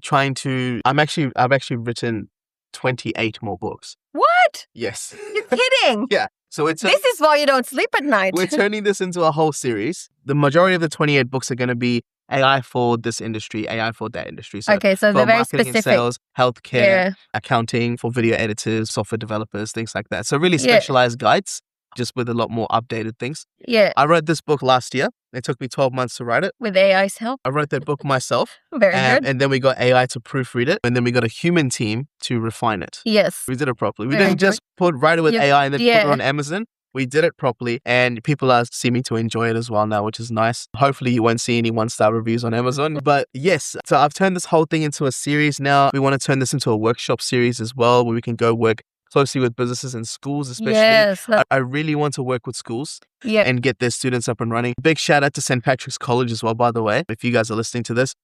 I've actually written 28 more books. What? Yes. You're kidding? Yeah. So this is why you don't sleep at night. We're turning this into a whole series. The majority of the 28 books are going to be AI for this industry, AI for that industry. So okay, so they're very specific. And sales, healthcare, accounting, for video editors, software developers, things like that. So really specialized guides, just with a lot more updated things. Yeah. I wrote this book last year. It took me 12 months to write it. With AI's help? I wrote that book myself. Very good. And then we got AI to proofread it. And then we got a human team to refine it. Yes. We did it properly. We didn't just write it with AI and then put it on Amazon. We did it properly. And people are seeming to enjoy it as well now, which is nice. Hopefully you won't see any 1-star reviews on Amazon. But yes, so I've turned this whole thing into a series now. We want to turn this into a workshop series as well, where we can go work closely with businesses and schools, especially. Yes, I really want to work with schools and get their students up and running. Big shout out to St. Patrick's College as well, by the way, if you guys are listening to this.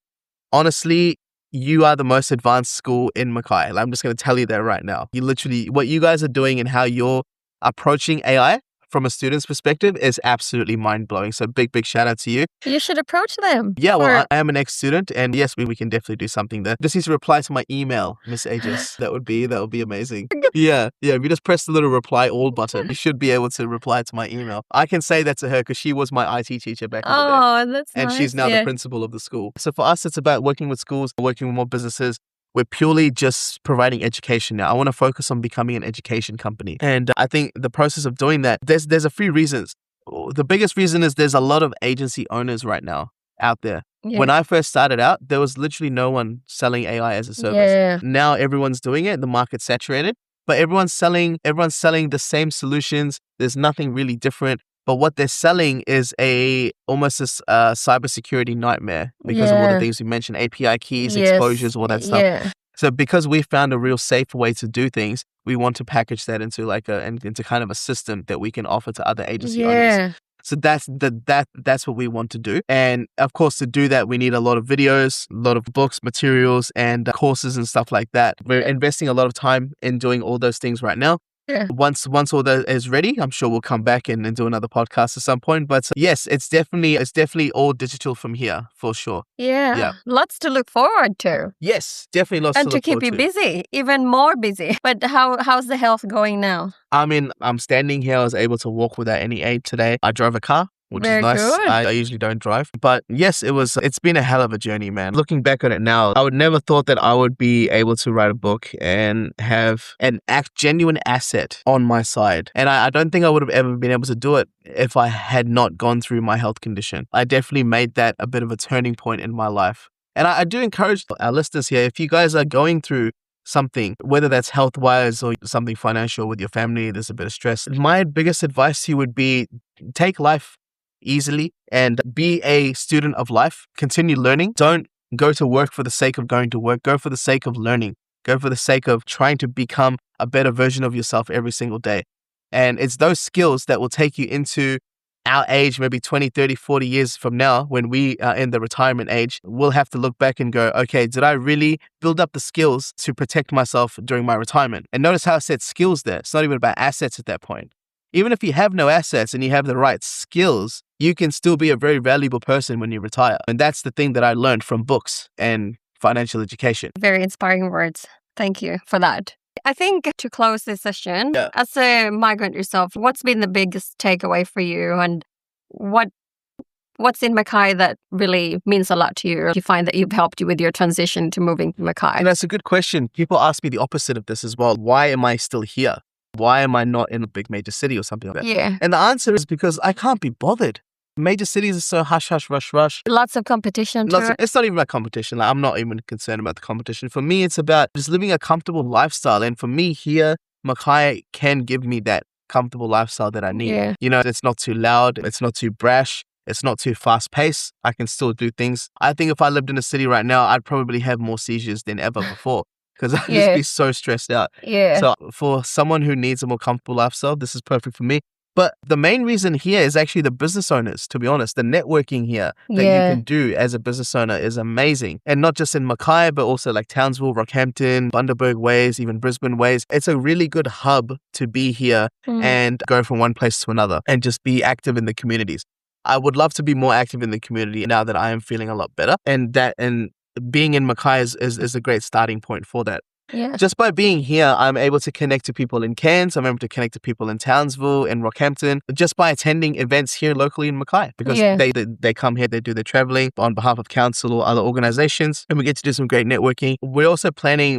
Honestly, you are the most advanced school in Mackay. I'm just going to tell you that right now. What you guys are doing and how you're approaching AI from a student's perspective is absolutely mind-blowing. So big shout out to you. You should approach them. Yeah, well, I am an ex-student and yes, we can definitely do something there. Just need to reply to my email, Miss Aegis. That would be amazing. Yeah. If you just press the little reply all button, you should be able to reply to my email. I can say that to her because she was my IT teacher back in the day. Oh, that's nice. And she's now the principal of the school. So for us, it's about working with schools, working with more businesses. We're purely just providing education now. I want to focus on becoming an education company. And I think the process of doing that, there's a few reasons. The biggest reason is there's a lot of agency owners right now out there. Yeah. When I first started out, there was literally no one selling AI as a service. Yeah. Now everyone's doing it. The market's saturated, but everyone's selling the same solutions. There's nothing really different. But what they're selling is almost a cybersecurity nightmare because of all the things we mentioned, API keys, exposures, all that stuff. Yeah. So because we found a real safe way to do things, we want to package that into into kind of a system that we can offer to other agency owners. Yeah. So that's what we want to do. And of course, to do that, we need a lot of videos, a lot of books, materials, and courses and stuff like that. We're investing a lot of time in doing all those things right now. Yeah. Once all that is ready, I'm sure we'll come back and do another podcast at some point. But yes, it's definitely all digital from here for sure. Yeah. Yeah. Lots to look forward to. Yes, definitely lots And to to look keep forward you to. busy, even more busy. But how's the health going now? I mean, I'm standing here. I was able to walk without any aid today. I drove a car, which Very is nice. good. I usually don't drive. But yes, it's been a hell of a journey, man. Looking back on it now, I would never thought that I would be able to write a book and have an genuine asset on my side. And I don't think I would have ever been able to do it if I had not gone through my health condition. I definitely made that a bit of a turning point in my life. And I do encourage our listeners here, if you guys are going through something, whether that's health-wise or something financial with your family, there's a bit of stress, my biggest advice to you would be take life easily and be a student of life. Continue learning. Don't go to work for the sake of going to work. Go for the sake of learning. Go for the sake of trying to become a better version of yourself every single day. And it's those skills that will take you into our age, maybe 20, 30, 40 years from now, when we are in the retirement age. We'll have to look back and go, okay, did I really build up the skills to protect myself during my retirement? And notice how I said skills there. It's not even about assets at that point. Even if you have no assets and you have the right skills, you can still be a very valuable person when you retire. And that's the thing that I learned from books and financial education. Very inspiring words. Thank you for that. I think to close this session, Yeah. as a migrant yourself, what's been the biggest takeaway for you, and what's in Mackay that really means a lot to you? You find that you've helped you with your transition to moving to Mackay? And that's a good question. People ask me the opposite of this as well. Why am I still here? Why am I not in a big major city or something like that? Yeah. And the answer is because I can't be bothered. Major cities are so hush, hush, rush, rush. Lots of competition too. It's not even about competition. Like, I'm not even concerned about the competition. For me, it's about just living a comfortable lifestyle. And for me here, Mackay can give me that comfortable lifestyle that I need. Yeah. You know, it's not too loud. It's not too brash. It's not too fast paced. I can still do things. I think if I lived in a city right now, I'd probably have more seizures than ever before because I'd Yeah. just be so stressed out. Yeah. So for someone who needs a more comfortable lifestyle, this is perfect for me. But the main reason here is actually the business owners, to be honest. The networking here that Yeah. you can do as a business owner is amazing. And not just in Mackay, but also like Townsville, Rockhampton, Bundaberg ways, even Brisbane ways. It's a really good hub to be here and go from one place to another and just be active in the communities. I would love to be more active in the community now that I am feeling a lot better. And being in Mackay is a great starting point for that. Yeah. Just by being here, I'm able to connect to people in Cairns. I'm able to connect to people in Townsville and Rockhampton just by attending events here locally in Mackay because Yeah. they come here, they do their traveling on behalf of council or other organizations, and we get to do some great networking. We're also planning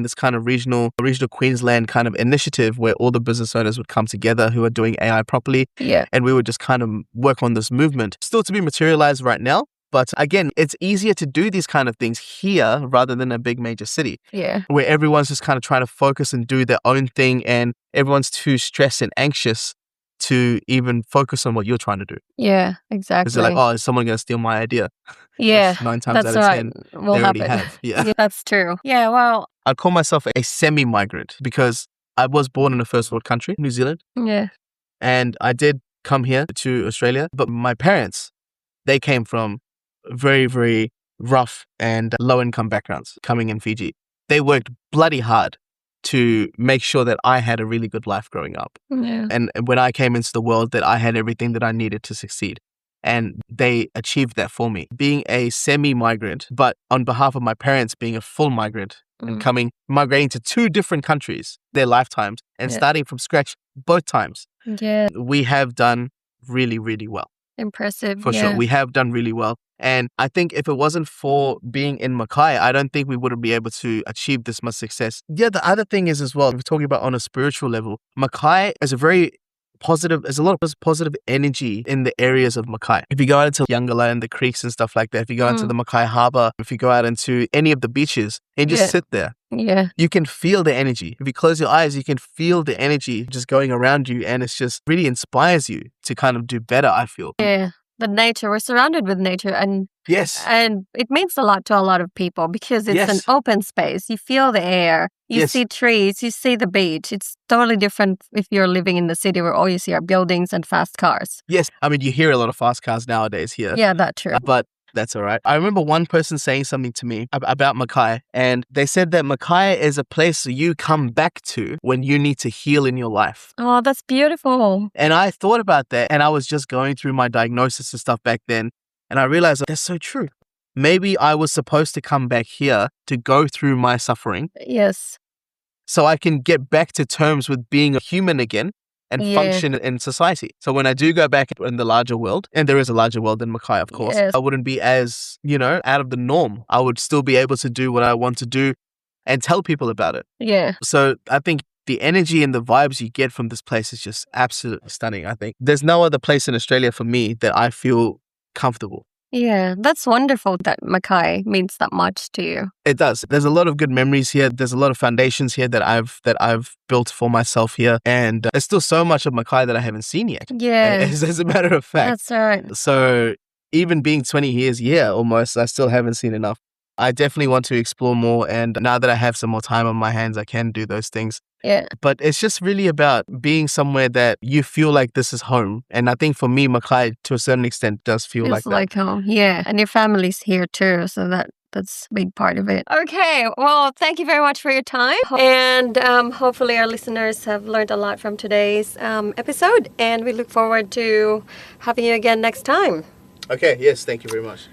this kind of regional Queensland kind of initiative where all the business owners would come together who are doing AI properly, Yeah. and we would just kind of work on this movement. Still to be materialized right now. But again, it's easier to do these kind of things here rather than a big major city Yeah. where everyone's just kind of trying to focus and do their own thing and everyone's too stressed and anxious to even focus on what you're trying to do. Yeah. Because Exactly. they're like, oh, is someone going to steal my idea? yeah. Which 9 times That's out of right. 10, Will they already happen. have. Yeah. That's true. Yeah. Well. I'd call myself a semi-migrant because I was born in a first world country, New Zealand, Yeah. and I did come here to Australia. But my parents, they came from very, very rough and low-income backgrounds coming in Fiji. They worked bloody hard to make sure that I had a really good life growing up. Yeah. And when I came into the world, that I had everything that I needed to succeed. And they achieved that for me. Being a semi-migrant, but on behalf of my parents being a full migrant and migrating to 2 different countries, their lifetimes, and starting from scratch both times, Yeah. we have done really, really well. Impressive. For sure. We have done really well. And I think if it wasn't for being in Mackay, I don't think we wouldn't be able to achieve this much success. Yeah, the other thing is as well, if we're talking about on a spiritual level, Mackay is a very positive, there's a lot of positive energy in the areas of Mackay. If you go out into Yangala and the creeks and stuff like that, if you go into the Mackay Harbour, if you go out into any of the beaches and just sit there, Yeah. you can feel the energy. If you close your eyes, you can feel the energy just going around you, and it's just really inspires you to kind of do better, I feel. Yeah. the nature. We're surrounded with nature, and Yes. it means a lot to a lot of people because it's an Yes. open space. You feel the air, you Yes. see trees, you see the beach. It's totally different if you're living in the city where all you see are buildings and fast cars. Yes. I mean, you hear a lot of fast cars nowadays here. Yeah, that's true. But that's all right. I remember one person saying something to me about Mackay, and they said that Mackay is a place you come back to when you need to heal in your life. Oh, that's beautiful. And I thought about that, and I was just going through my diagnosis and stuff back then, and I realized that's so true. Maybe I was supposed to come back here to go through my suffering Yes. so I can get back to terms with being a human again and Yeah. function in society. So when I do go back in the larger world, and there is a larger world than Mackay, of course, Yes. I wouldn't be as, out of the norm. I would still be able to do what I want to do and tell people about it. Yeah. So I think the energy and the vibes you get from this place is just absolutely stunning, I think. There's no other place in Australia for me that I feel comfortable. Yeah, that's wonderful that Mackay means that much to you. It does. There's a lot of good memories here. There's a lot of foundations here that I've built for myself here, and there's still so much of Mackay that I haven't seen yet. Yeah, As a matter of fact. that's right. So even being 20 years here almost, I still haven't seen enough. I definitely want to explore more, and now that I have some more time on my hands, I can do those things. Yeah, But it's just really about being somewhere that you feel like this is home. And I think for me, Mackay, to a certain extent, does feel like it's that. like home. Yeah, and your family's here too, so that's a big part of it. Okay, well, thank you very much for your time. And hopefully our listeners have learned a lot from today's episode. And we look forward to having you again next time. Okay, yes, thank you very much.